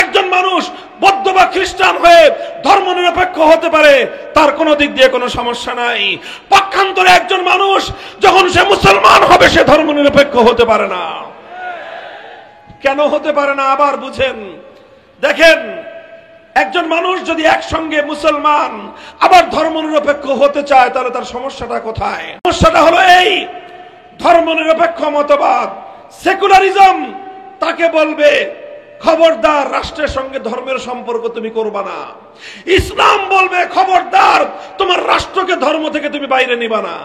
একজন মানুষ বৌদ্ধ বা খ্রিস্টান হয়ে ধর্মনিরপেক্ষ হতে পারে, তার কোনো দিক দিয়ে কোনো সমস্যা নাই। পক্ষান্তরে একজন মানুষ যখন সে মুসলমান হবে সে ধর্মনিরপেক্ষ হতে পারে না। কেন হতে পারে না আবার বুঝেন। দেখেন, একজন মানুষ যদি একসঙ্গে মুসলমান আবার ধর্মনিরপেক্ষ হতে চায় তাহলে তার সমস্যাটা কোথায়? সমস্যাটা হলো এই, ধর্মনিরপেক্ষ মতবাদ সেকুলারিজম তাকে বলবে খবরদার রাষ্ট্রের সঙ্গে ধর্মের সম্পর্ক তুমি করবা না। ইসলাম বলবে খবরদার তোমার রাষ্ট্রকে ধর্ম থেকে তুমি বাইরে নিবা না।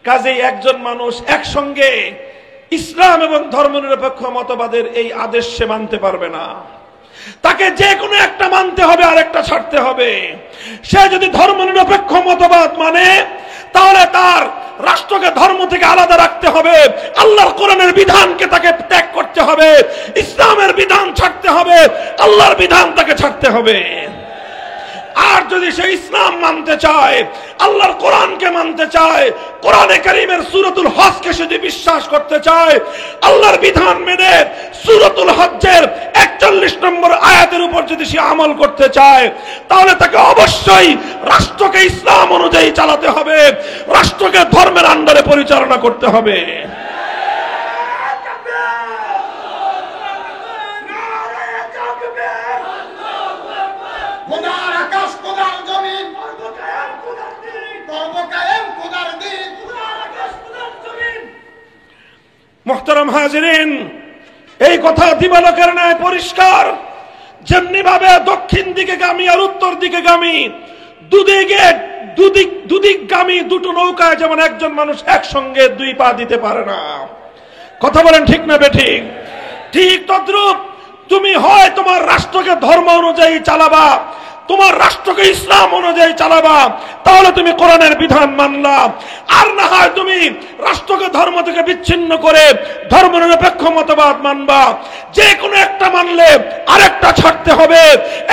কাজেই একজন মানুষ একসঙ্গে ইসলাম এবং ধর্মনিরপেক্ষ মতবাদের এই আদেশ সে মানতে পারবে না। তাকে যে কোনো একটা মানতে হবে, আরেকটা ছাড়তে হবে। সে যদি ধর্মনিরপেক্ষ মতবাদ মানে তাহলে তার রাষ্ট্রকে ধর্ম থেকে আলাদা রাখতে হবে, আল্লাহর কোরআনের বিধানকে তাকে ত্যাগ করতে হবে, ইসলামের বিধান ছাড়তে হবে, আল্লাহর বিধান তাকে ছাড়তে হবে। আর যদি সে ইসলাম মানতে চায়, আল্লাহর কোরআনকে মানতে চায়, কোরআনে কারীমের সূরাতুল হজকে যদি বিশ্বাস করতে চায়, আল্লাহর বিধান মেনে সূরাতুল হজ্জের 41 নম্বর আয়াতের উপর যদি সে আমল করতে চায়, তাহলে তাকে অবশ্যই রাষ্ট্রকে ইসলাম অনুযায়ী চালাতে হবে, রাষ্ট্রকে ধর্মের আন্ডারে পরিচালনা করতে হবে। মুহতারাম হাজিরিন, এই কথা দিবালোকের ন্যায় পরিষ্কার। যেমনি ভাবে দক্ষিণ দিকে গামী আর উত্তর দিকে গামী, দুদিকগামী দুটো নৌকায় যেমন একজন মানুষ একসঙ্গে দুই পা দিতে পারে না। কথা বলেন ঠিক না বেঠিক? ঠিক তদ্রূপ তুমি হয় তোমার রাষ্ট্রকে ধর্ম অনুযায়ী চালাবা, তোমার রাষ্ট্রকে ইসলাম অনুযায়ী চালাবা, তাহলে তুমি কোরআনের বিধান মানলা। আর না হয় তুমি রাষ্ট্রকে ধর্ম থেকে বিচ্ছিন্ন করে ধর্মনিরপেক্ষ মতবাদ মানবা। যে কোনো একটা মানলে আরেকটা ছাড়তে হবে,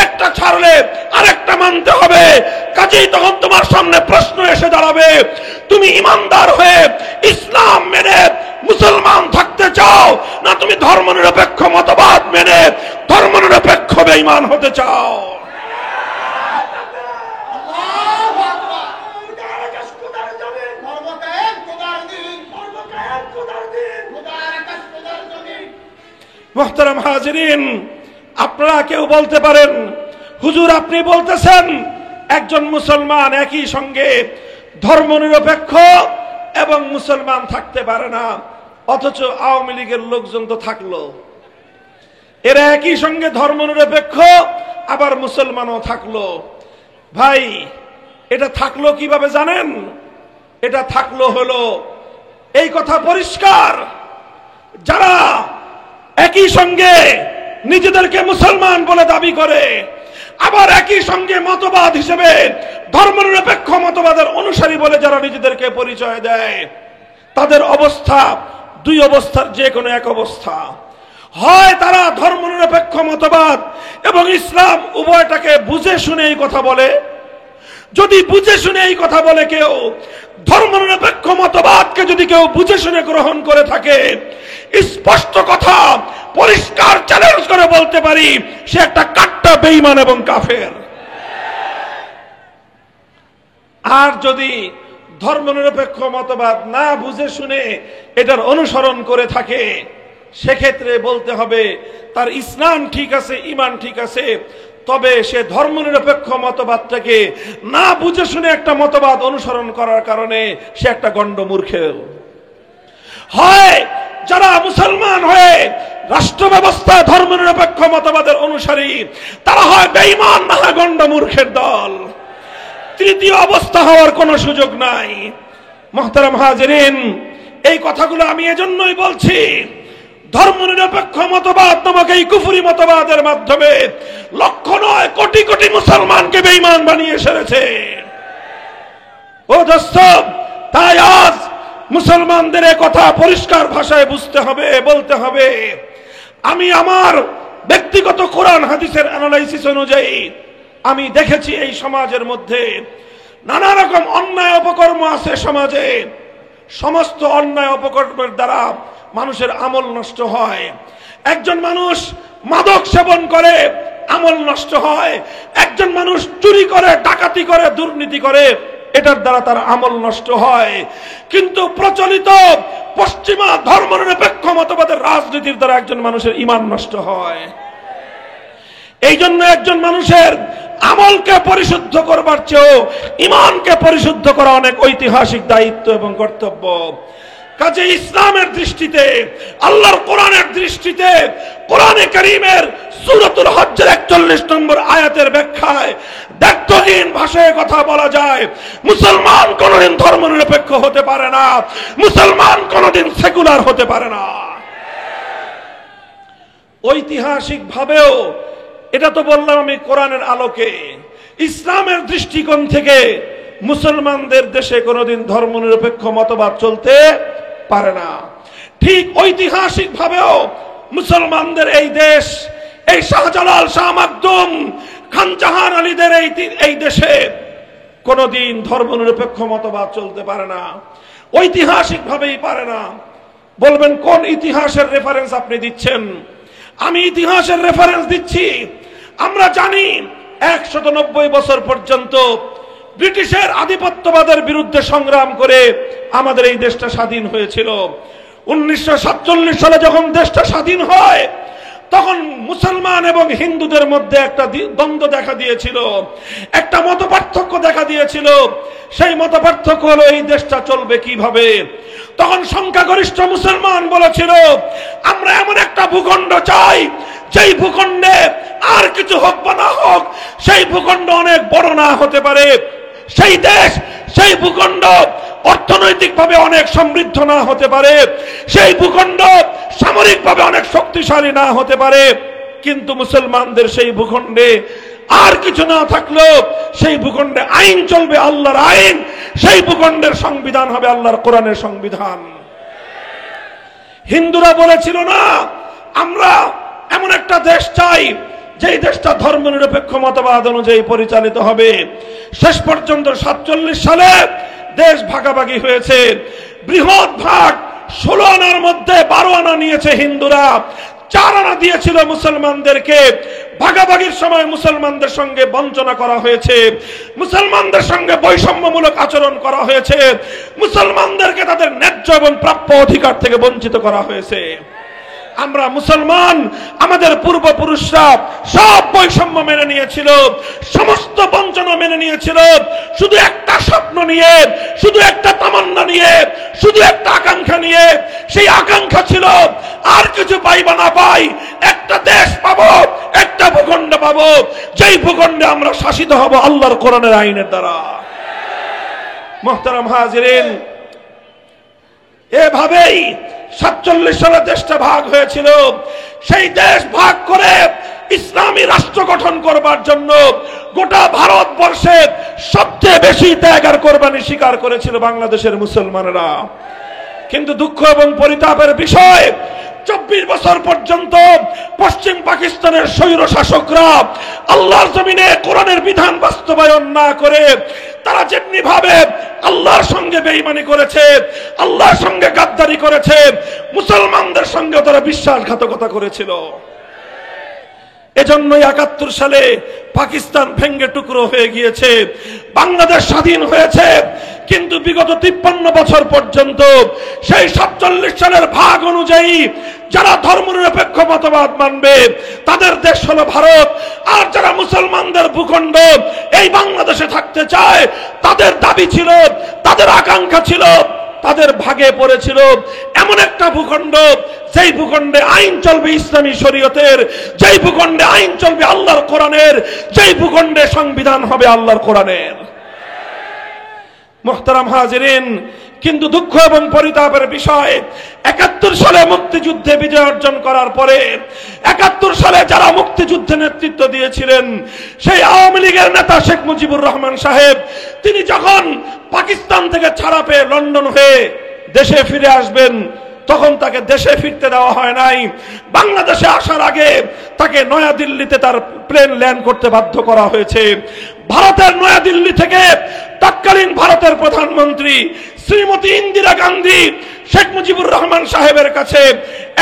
একটা ছাড়লে আরেকটা মানতে হবে। কাজেই তখন তোমার সামনে প্রশ্ন এসে দাঁড়াবে, তুমি ইমানদার হয়ে ইসলাম মেনে মুসলমান থাকতে চাও, না তুমি ধর্মনিরপেক্ষ মতবাদ মেনে ধর্মনিরপেক্ষ বেঈমান হতে চাও? মুহতারাম হাজিরিন, আপনারা কেউ বলতে পারেন, হুজুর আপনি বলতেছেন একজন মুসলমান একই সঙ্গে ধর্মনিরপেক্ষ এবং মুসলমান থাকতে পারে না, অথচ আওয়ামী লীগের লোকজন তো থাকলো। এরা একই সঙ্গে ধর্মনিরপেক্ষ আবার মুসলমানও থাকলো। ভাই, এটা থাকলো কিভাবে জানেন? এটা থাকলো হলো এই কথা পরিষ্কার, যারা একই সঙ্গে নিজেদেরকে মুসলমান বলে দাবি করে, আবার একই সঙ্গে মতবাদ হিসেবে ধর্মনিরপেক্ষ মতবাদের অনুসারী বলে যারা নিজেদেরকে পরিচয় দেয়, তাদের অবস্থা দুই অবস্থার যে কোনো এক অবস্থা। হয় তারা ধর্মনিরপেক্ষ মতবাদ এবং ইসলাম উভয়টাকে বুঝে শুনে এই কথা বলে। যদি বুঝে শুনে এই কথা বলে কেউ, ধর্মনিরপেক্ষ মতবাদকে যদি কেউ বুঝে শুনে গ্রহণ করে থাকে, স্পষ্ট কথা পরিষ্কার চ্যালেঞ্জ করে বলতে পারি, সে একটা কাট্টা বেঈমান এবং কাফের। আর যদি ধর্মনিরপেক্ষ মতবাদ না বুঝে শুনে এটার অনুসরণ করে থাকে, সেক্ষেত্রে বলতে হবে তার ইসলাম ঠিক আছে, ঈমান ঠিক আছে, তবে সে ধর্মনিরপেক্ষ মতবাদটাকে না বুঝে শুনে একটা মতবাদ অনুসরণ করার কারণে সে একটা গণ্ডমূর্খ। হয় যারা মুসলমান হয়ে রাষ্ট্র ব্যবস্থা ধর্মনিরপেক্ষ মতবাদের অনুসারী, তারা হয় বেঈমান না হয় গণ্ডমূর্খের দল। তৃতীয় অবস্থা হওয়ার কোনো সুযোগ নাই। মুহতারাম হাজিরিন, এই কথাগুলো আমি এজন্যই বলছি, ধর্মনিরপেক্ষ মতবাদ নামক এই কুফরি মতবাদের মাধ্যমে লক্ষ নয় কোটি কোটি মুসলমানকে বেঈমান বানিয়ে সেরেছে। ও দোস্ত, তাই আজ মুসলমানদের কথা পরিষ্কার ভাষায় বুঝতে হবে, বলতে হবে। আমি আমার ব্যক্তিগত কোরআন হাদিসের অ্যানালাইসিস অনুযায়ী আমি দেখেছি এই সমাজের মধ্যে নানা রকম অন্যায় অপকর্ম আছে সমাজে। সমস্ত অন্যায় অপকর্মের দ্বারা মানুষের আমল নষ্ট হয়। একজন মানুষ মাদক সেবন করে, আমল নষ্ট হয়। একজন মানুষ চুরি করে, ডাকাতি করে, দুর্নীতি করে, এটার দ্বারা তার আমল নষ্ট হয়। কিন্তু প্রচলিত পশ্চিমা ধর্মনিরপেক্ষ মতবাদের রাজনীতির দ্বারা একজন মানুষের ঈমান নষ্ট হয়। এই জন্য একজন মানুষের আমলকে পরিশুদ্ধ করবার চেয়েও ঈমানকে পরিশুদ্ধ করা অনেক ঐতিহাসিক দায়িত্ব এবং কর্তব্য। কাজে ইসলামের দৃষ্টিতে, আল্লাহর কোরআনের দৃষ্টিতে, কোরআনে কারীমের সূরাতুল হজ্জের 41 নম্বর আয়াতের ব্যাখ্যায় দ্ব্যর্থহীন ভাষায় কথা বলা যায়, মুসলমান কোনদিন ধর্মনিরপেক্ষ হতে পারে না, মুসলমান কোনদিন সেকুলার হতে পারে না। ঐতিহাসিক ভাবেও এটা তো বললাম আমি কোরআনের আলোকে। ইসলামের দৃষ্টিকোণ থেকে মুসলমানদের দেশে কোনদিন ধর্মনিরপেক্ষ মতবাদ চলতে পারে না। ঠিক ঐতিহাসিক ভাবেও মুসলমানদের এই দেশ, এই শাহজালাল, শাহ মাকদুম, খান জাহান আলীদের এই দেশে কোনদিন ধর্মনিরপেক্ষ মতবাদ চলতে পারে না, ঐতিহাসিক ভাবেই পারে না। বলবেন কোন ইতিহাসের রেফারেন্স আপনি দিচ্ছেন? আমি ইতিহাসের রেফারেন্স দিচ্ছি। আমরা জানি 190 বছর পর্যন্ত ব্রিটিশের আধিপত্যবাদের বিরুদ্ধে সংগ্রাম করে আমাদের এই দেশটা স্বাধীন হয়েছিল। 1947 সালে যখন দেশটা স্বাধীন হয়, তখন মুসলমান এবং হিন্দুদের মধ্যে একটা দ্বন্দ্ব দেখা দিয়েছিল, একটা মতপার্থক্য দেখা দিয়েছিল। সেই মতপার্থক্য হলো এই দেশটা চলবে কিভাবে। তখন সংখ্যাগরিষ্ঠ মুসলমান বলেছিল, আমরা এমন একটা ভূখণ্ড চাই যেই ভূখণ্ডে আর কিছু হোক বা না হোক, সেই ভূখণ্ড অনেক বড় না হতে পারে, সেই দেশ, সেই ভূখণ্ড অর্থনৈতিকভাবে অনেক সমৃদ্ধ না হতে পারে, সেই ভূখণ্ড সামরিকভাবে অনেক শক্তিশালী না হতে পারে, কিন্তু মুসলমানদের সেই ভূখণ্ডে আর কিছু না থাকলেও সেই ভূখণ্ডে আইন চলবে আল্লাহর আইন, সেই ভূখণ্ডের সংবিধান হবে আল্লাহর কোরআনের সংবিধান। হিন্দুরা বলেছিল না, আমরা এমন একটা দেশ চাই যেই দেশটা ধর্মনিরপেক্ষ মতবাদ অনুযায়ী পরিচালিত হবে। শেষ পর্যন্ত 47 সালে দেশ ভাগাভাগি হয়েছে। বৃহৎ ভাগ 16 আনার মধ্যে 12 আনা নিয়েছে হিন্দুরা, 4 আনা দিয়েছিল মুসলমানদেরকে। ভাগাভাগির সময় মুসলমানদের সঙ্গে বঞ্চনা করা হয়েছে, মুসলমানদের সঙ্গে বৈষম্যমূলক আচরণ করা হয়েছে, মুসলমানদেরকে তাদের ন্যায্য এবং প্রাপ্য অধিকার থেকে বঞ্চিত করা হয়েছে। আমরা মুসলমান, আমাদের পূর্বপুরুষরা সব বৈষম্য মেনে নিয়েছিল, সমস্ত বঞ্চনা মেনে নিয়েছিল, শুধু একটা স্বপ্ন নিয়ে, শুধু একটা তামান্না নিয়ে, শুধু একটা আকাঙ্ক্ষা নিয়ে। সেই আকাঙ্ক্ষা ছিল আর কিছু পাই বা না পাই, একটা দেশ পাবো, একটা ভূখণ্ড পাবো, যেই ভূখণ্ডে আমরা শাসিত হব আল্লাহর কোরআনের আইনের দ্বারা। মুহতারাম হাজিরিন, এভাবেই 47 সালে দেশটা ভাগ হয়েছিল। সেই দেশ ভাগ করে ইসলামী রাষ্ট্র গঠন করবার জন্য গোটা ভারতবর্ষে সবচেয়ে বেশি ত্যাগ আর কোরবানি স্বীকার করেছিল বাংলাদেশের মুসলমানেরা। কিন্তু দুঃখ এবং পরিতাপের বিষয়, 24 বছর পর্যন্ত পশ্চিম পাকিস্তানের স্বৈর শাসকরা আল্লাহর জমিনে কোরআনের বিধান বাস্তবায়ন না করে তারা যেমনি ভাবে আল্লাহর সঙ্গে বেঈমানি করেছে, আল্লাহর সঙ্গে গাদ্দারি করেছে, মুসলমানদের সঙ্গে তারা বিশ্বাসঘাতকতা করেছিল। এজন্যই 71 সালে পাকিস্তান ভেঙ্গে টুকরো হয়ে গিয়েছে, বাংলাদেশ স্বাধীন হয়েছে। কিন্তু বিগত 53 বছর পর্যন্ত সেই 47 সালের ভাগ অনুযায়ী যারা ধর্মনিরপেক্ষ মতবাদ মানবে তাদের দেশ হলো ভারত, আর যারা মুসলমানদের ভূখণ্ড এই বাংলাদেশে থাকতে চায় তাদের দাবি ছিল, তাদের আকাঙ্ক্ষা ছিল, তাদের ভাগে পড়েছিল এমন একটা ভূখণ্ড যেই ভূখণ্ডে আইন চলবে ইসলামী শরীয়তের, যেই ভূখণ্ডে আইন চলবে আল্লাহর কোরআনের, যেই ভূখণ্ডে সংবিধান হবে আল্লাহর কোরআনের। মুহতারাম হাজিরিন, কিন্তু দুঃখ এবং পরিতাপের বিষয় ৭১ সালে মুক্তিযুদ্ধে বিজয় অর্জন করার পরে ৭১ সালে যারা মুক্তিযুদ্ধে নেতৃত্ব দিয়েছিলেন সেই আওয়ামী লীগের নেতা শেখ মুজিবুর রহমান সাহেব তিনি যখন পাকিস্তান থেকে ছাড়া পেয়ে লন্ডন হয়ে দেশে ফিরে আসবেন তখন তাকে দেশে ফিরতে দেওয়া হয় নাই। বাংলাদেশে আসার আগে তাকে নয়াদিল্লিতে তার প্লেন ল্যান্ড করতে বাধ্য করা হয়েছে। ভারতের নয়াদিল্লি থেকে তৎকালীন ভারতের প্রধানমন্ত্রী শ্রীমতী ইন্দিরা গান্ধী শেখ মুজিবুর রহমান সাহেবের কাছে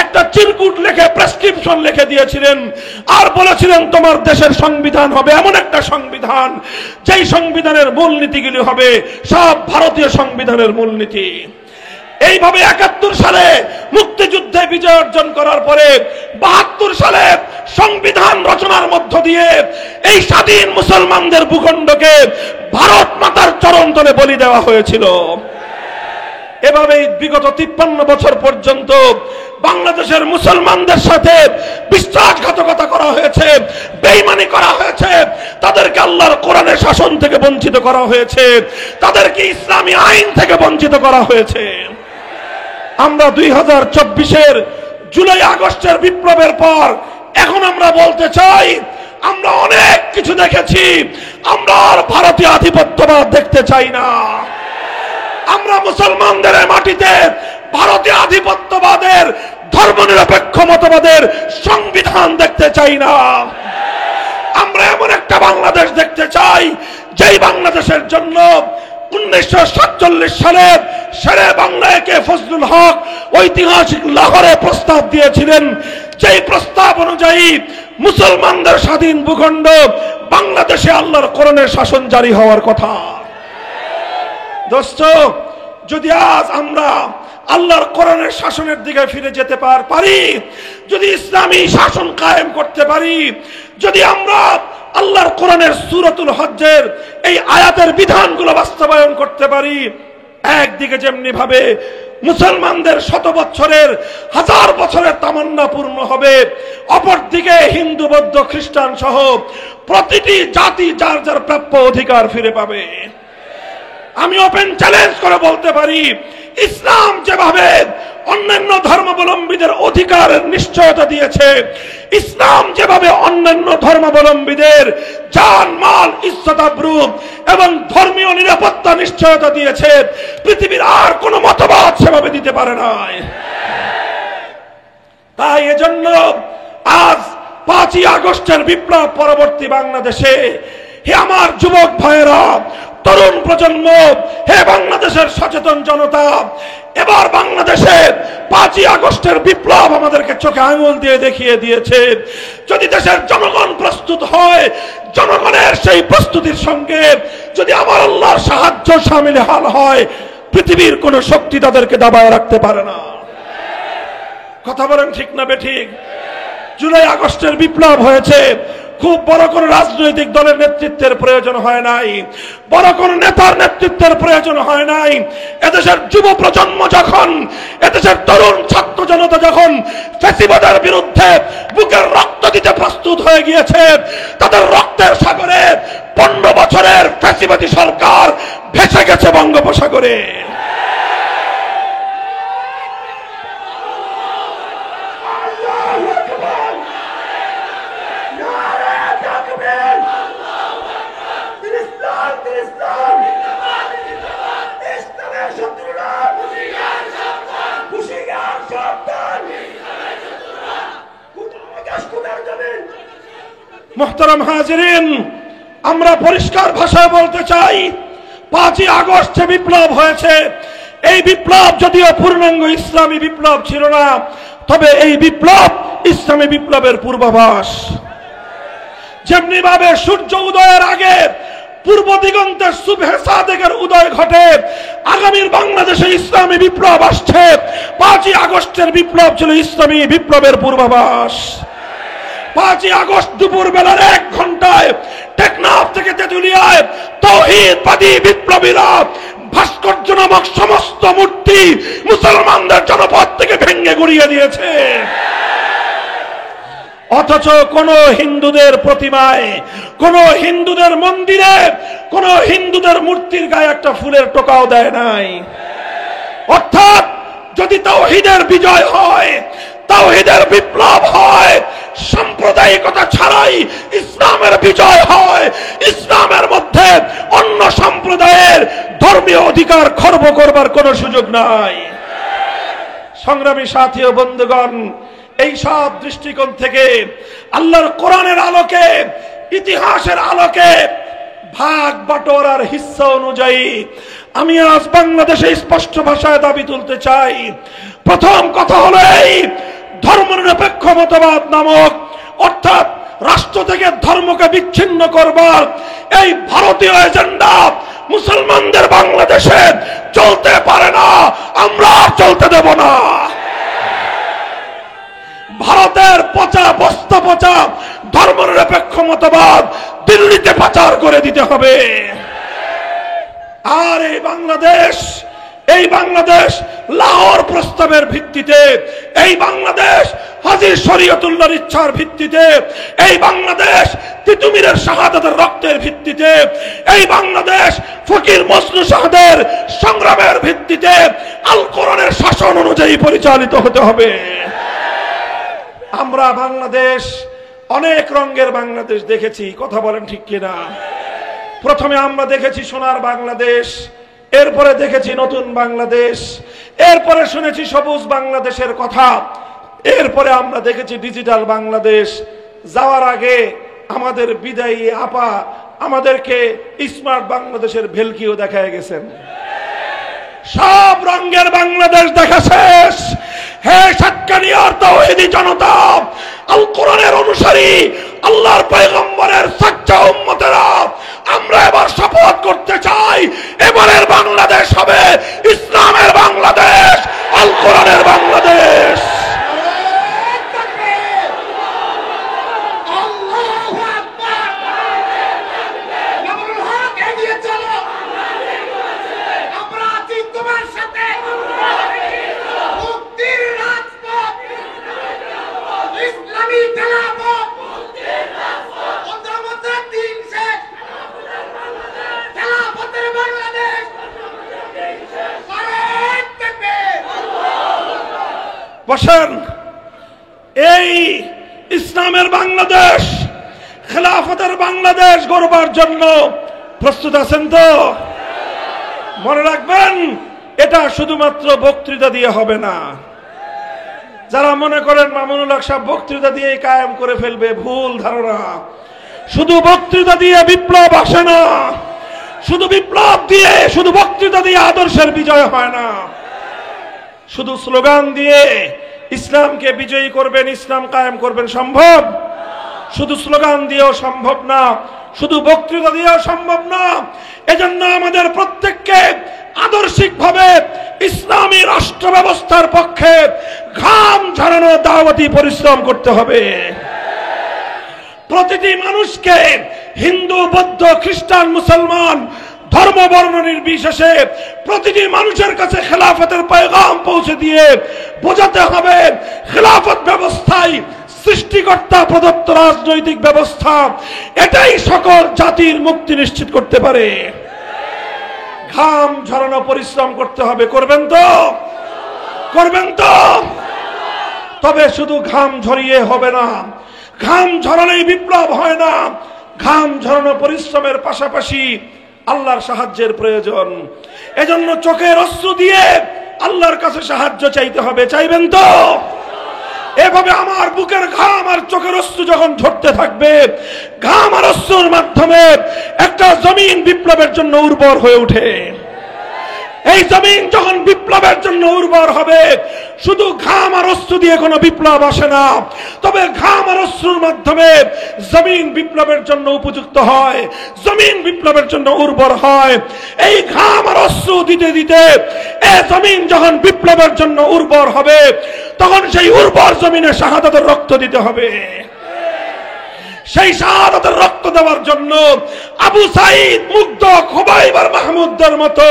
একটা চিরকুট লিখে প্রেসক্রিপশন লিখে দিয়েছিলেন আর বলেছিলেন তোমার দেশের সংবিধান হবে এমন একটা সংবিধান যেই সংবিধানের মূলনীতিগুলি হবে সব ভারতীয় সংবিধানের মূলনীতি। এইভাবে ৭১ সালে মুক্তিযুদ্ধে বিজয় অর্জন করার পরে ৭২ সালে সংবিধান রচনার মধ্য দিয়ে এই স্বাধীন মুসলমানদের ভূখণ্ডকে ভারত মাতার চরণ তলে বলি দেওয়া হয়েছিল। এভাবেই বিগত ৫৩ বছর পর্যন্ত বাংলাদেশের মুসলমানদের সাথে বিশ্বাসঘাতকতা করা হয়েছে, বেঈমানি করা হয়েছে, তাদেরকে আল্লাহর কোরআনের শাসন থেকে বঞ্চিত করা হয়েছে, তাদেরকে ইসলামী আইন থেকে বঞ্চিত করা হয়েছে। আমরা ২০২৪-এর জুলাই আগস্টের বিপ্লবের পর এখন আমরা বলতে চাই আমরা অনেক কিছু দেখেছি, আমরা আর ভারতীয় আধিপত্যবাদ দেখতে চাই না। আমরা মুসলমানদের মাটিতে ভারতীয় আধিপত্যবাদের ধর্মনিরপেক্ষ মতবাদের সংবিধান দেখতে চাই না। আমরা এমন একটা বাংলাদেশ দেখতে চাই যেই বাংলাদেশের জন্য ১৯৪৭ সালে শেরে বাংলাকে ফজলুল হক ঐতিহাসিক লাহোরে প্রস্তাব দিয়েছিলেন, যেই প্রস্তাব অনুযায়ী মুসলমানদের স্বাধীন ভূখণ্ড বাংলাদেশে আল্লাহর কোরআনের শাসন জারি হওয়ার কথা। দোস্ত, যদি আজ আমরা আল্লাহর কোরআনের শাসনের দিকে ফিরে যেতে পারি, যদি ইসলামী শাসন কায়েম করতে পারি, যদি আমরা আল্লাহর কোরআনের সূরাতুল হজ্জের এই আয়াতের বিধানগুলো বাস্তবায়ন করতে পারি, একদিকে যেমনি ভাবে মুসলমানদের শত বছরের হাজার বছরের তামান্না পূর্ণ হবে, অপরদিকে হিন্দু বৌদ্ধ খ্রিস্টান সহ প্রতিটি জাতি যার যার প্রাপ্য অধিকার ফিরে পাবে। আমি ওপেন চ্যালেঞ্জ করে বলতে পারি, ইসলাম যেভাবে অন্যান্য ধর্মাবলম্বীদের অধিকারের নিশ্চয়তা দিয়েছে, ইসলাম যেভাবে অন্যান্য ধর্মাবলম্বীদের জান মাল ইজ্জত আবরু এবং ধর্মীয় নিরাপত্তা নিশ্চয়তা দিয়েছে, পৃথিবীর আর কোন মতবাদ সেভাবে দিতে পারে নাই। তাই এজন্য আজ ৫ই আগস্টের বিপ্লব পরবর্তী বাংলাদেশে হে আমার যুবক ভাইয়েরা, তরুণ প্রজন্ম, হে বাংলাদেশের সচেতন জনতা, এবার বাংলাদেশে ৫ই আগস্টের বিপ্লব আমাদেরকে চোখে আঙুল দিয়ে দেখিয়ে দিয়েছে, যদি দেশের জনগণ প্রস্তুত হয়, জনগণের সেই প্রস্তুতির সঙ্গে যদি আমার আল্লাহর সাহায্য শামিল হাল হয়, পৃথিবীর কোন শক্তি তাদেরকে দাবায় রাখতে পারে না। কথা বলেন ঠিক না বেঠিক? জুলাই আগস্টের বিপ্লব হয়েছে, খুব বড় কোন রাজনৈতিক দলের নেতৃত্বের প্রয়োজন হয় নাই, বড় কোন নেতার নেতৃত্বের প্রয়োজন হয় নাই। এদেশের যুব প্রজন্ম যখন, এদেশের তরুণ ছাত্র জনতা যখন ফ্যাসিবাদের বিরুদ্ধে বুকের রক্ত দিতে প্রস্তুত হয়ে গিয়েছে, তাদের রক্তের সাগরে ১৫ বছরের ফ্যাসিবাদী সরকার ভেসে গেছে বঙ্গোপসাগরে। মুহতারাম হাজিরিন, আমরা পরিষ্কার ভাষায় বলতে চাই, ৫ই আগস্ট যে বিপ্লব হয়েছে, এই বিপ্লব যদিও পূর্ণাঙ্গ ইসলামী বিপ্লব ছিল না, তবে এই বিপ্লব ইসলামী বিপ্লবের পূর্বাভাস। যেমনি ভাবে সূর্য উদয়ের আগে পূর্ব দিগন্তের সুবহে সাদেকের উদয় ঘটে, আগামীর বাংলাদেশে ইসলামী বিপ্লব আসছে, ৫ই আগস্টের বিপ্লব ছিল ইসলামী বিপ্লবের পূর্বাভাস। ৫ই আগস্ট দুপুর বেলার ১ ঘন্টায় টেকনাফ থেকে তেঁতুলিয়ায় তাওহীদবাদী বিপ্লবীরা ভাস্কর্য নামক সমস্ত মূর্তি মুসলমানদের জনপদ থেকে ভেঙে গুড়িয়ে দিয়েছে। অথচ কোন হিন্দুদের প্রতিমায়, কোন হিন্দুদের মন্দিরে, কোন হিন্দুদের মূর্তির গায়ে একটা ফুলের টোকাও দেয় নাই। যদি তাওহীদের বিজয় হয়, তাওহীদের বিপ্লব হয়, সাম্প্রদায়িকতা ছাড়াই ইসলামের বিজয় হয়, ইসলামের মধ্যে অন্য সম্প্রদায়ের ধর্মীয় অধিকার খর্ব করবার কোনো সুযোগ নাই। সংগ্রামী সাথী ও বন্ধুগণ, এই সব দৃষ্টিকোণ থেকে আল্লাহর কোরআনের আলোকে, ইতিহাসের আলোকে, ভাগ বাটোয়ারার হিস্সা অনুযায়ী আমি আজ বাংলাদেশে স্পষ্ট ভাষায় দাবি তুলতে চাই। প্রথম কথা হলো এই ধর্মনিরপেক্ষ মতবাদ নামক, অর্থাৎ রাষ্ট্র থেকে ধর্মকে বিচ্ছিন্ন করবার এই ভারতীয় এজেন্ডা মুসলমানদের বাংলাদেশে চলতে পারে না, আমরা চলতে দেব না। ভারতের পচা বস্তা পচা ধর্মনিরপেক্ষ মতবাদ দিল্লিতে পাচার করে দিতে হবে। আর এই বাংলাদেশ লাহোর প্রস্তাবের ভিত্তিতে, এই বাংলাদেশ হাজী শরীয়তুল্লাহর ইচ্ছার ভিত্তিতে, এই বাংলাদেশ তিতুমীরের শাহাদাতের রক্তের ভিত্তিতে, এই বাংলাদেশ ফকির মজনু শাহদের সংগ্রামের ভিত্তিতে আল কোরআনের শাসন অনুযায়ী পরিচালিত হতে হবে। আমরা বাংলাদেশ, অনেক রঙের বাংলাদেশ দেখেছি, কথা বলেন ঠিক কিনা? প্রথমে আমরা দেখেছি সোনার বাংলাদেশ, এরপরে দেখেছি নতুন বাংলাদেশ, এরপরে শুনেছি সবুজ বাংলাদেশের কথা, এরপরে আমরা দেখেছি ডিজিটাল বাংলাদেশ। যাওয়ার আগে আমাদের বিদায়ী আপা আমাদেরকে স্মার্ট বাংলাদেশের ভেলকিও দেখায় গেছেন। সব রঙের বাংলাদেশ দেখা শেষ। হে সাতকানিয়ার তাওহীদি জনতা, আল কোরআনের অনুসারী, আল্লাহর পয়গম্বরের সাচ্চা উম্মতেরা, আমরা এবার শপথ করতে চাই, এবারের বাংলাদেশ হবে ইসলামের বাংলাদেশ, আল কোরআনের বাংলাদেশ। বসেন, এই ইসলামের বাংলাদেশ, খেলাফতের বাংলাদেশ গড়বার জন্য প্রস্তুত আছেন তো? মনে রাখবেন, এটা শুধুমাত্র বক্তৃতা দিয়ে হবে না। যারা মনে করেন মামুনুল হক সাহেব বক্তৃতা দিয়ে কায়েম করে ফেলবে, ভুল ধারণা। শুধু বক্তৃতা দিয়ে বিপ্লব আসে না, শুধু বিপ্লব দিয়ে, শুধু বক্তৃতা দিয়ে আদর্শের বিজয় হয় না। শুধু স্লোগান দিয়ে ইসলামকে বিজয়ী করবেন, ইসলাম কায়েম করবেন সম্ভব? শুধু স্লোগান দিয়েও সম্ভব না, শুধু বক্তৃতা দিয়েও সম্ভব না। এজন্য আমাদের প্রত্যেককে আদর্শিকভাবে ইসলামী রাষ্ট্র ব্যবস্থার পক্ষে ঘাম ঝরানো দাওয়াতি পরিশ্রম করতে হবে। প্রতিটি মানুষকে, হিন্দু, বৌদ্ধ, খ্রিস্টান, মুসলমান, ধর্ম বর্ণ নির্বিশেষে প্রতিটি মানুষের কাছে খেলাফতের পয়গাম পৌঁছে দিয়ে বোঝাতে হবে, খেলাফত ব্যবস্থায় সৃষ্টিকর্তা প্রদত্ত রাজনৈতিক ব্যবস্থা, এটাই সকল জাতির মুক্তি নিশ্চিত করতে পারে। ঘাম ঝরানো পরিশ্রম করতে হবে। করবেন তো? করবেন তো? তবে শুধু ঘাম ঝরিয়ে হবে না, ঘাম ঝরালেই বিপ্লব হয় না। ঘাম ঝরানো পরিশ্রমের পাশাপাশি আল্লাহর সাহায্যের প্রয়োজন। এজন্য চোখের অশ্রু দিয়ে আল্লাহর কাছে সাহায্য চাইতে হবে। চাইবেন তো? এভাবে আমার বুকের ঘাম আর চোখের অশ্রু যখন ঝরতে থাকবে, ঘাম আর অশ্রুর মাধ্যমে একটা জমিন বিপ্লবের জন্য উর্বর হয়ে ওঠে। এই জমিন যখন বিপ্লবের জন্য উর্বর হবে, শুধু ঘাম আর অশ্রু দিয়ে কোনো বিপ্লব আসে না, তবে ঘাম আর অশ্রুর মাধ্যমে জমিন বিপ্লবের জন্য উপযুক্ত হয়, জমিন বিপ্লবের জন্য উর্বর হয়। এই ঘাম আর অশ্রু দিতে দিতে এই জমিন যখন বিপ্লবের জন্য উর্বর হবে, তখন সেই উর্বর জমিনে শাহাদাতের রক্ত দিতে হবে। সেই শাহাদাতের রক্ত দেওয়ার জন্য আবু সাঈদ, মুগ্ধ, খুবাইব আর মাহমুদদের মতো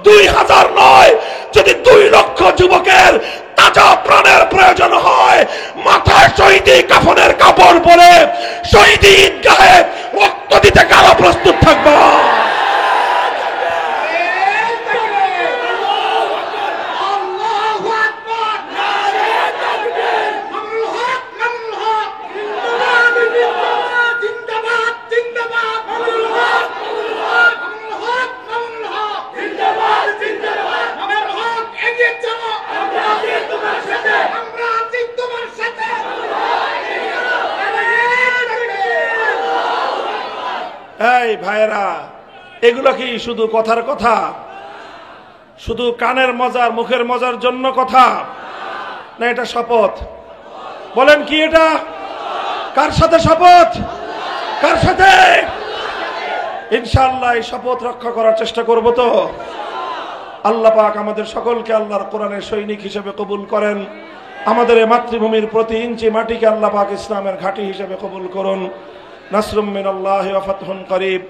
2000 নয়, যদি 2 লক্ষ যুবকের তাজা প্রাণের প্রয়োজন হয়, মাথায় শহীদি কাফনের কাপড় পরে শহীদি ঈদগাহে রক্ত দিতে কারা প্রস্তুত থাকবে? এই ভাইয়েরা, এগুলো কি শুধু কথার কথা, শুধু কানের মজার মুখের মজার জন্য কথা, না এটা শপথ? বলেন কি এটা? কার সাথে শপথ? কার সাথে? ইনশাআল্লাহ এই শপথ রক্ষা করার চেষ্টা করব তো। আল্লাহ পাক আমাদের সকলকে আল্লাহর কোরআনের সৈনিক হিসেবে কবুল করেন। আমাদের এই মাতৃভূমির প্রতি ইঞ্চি মাটিকে আল্লাহ পাক ইসলামের ঘাঁটি হিসেবে কবুল করুন। নাসরুম মিনাল্লাহি ওয়া ফাতহুন করিব।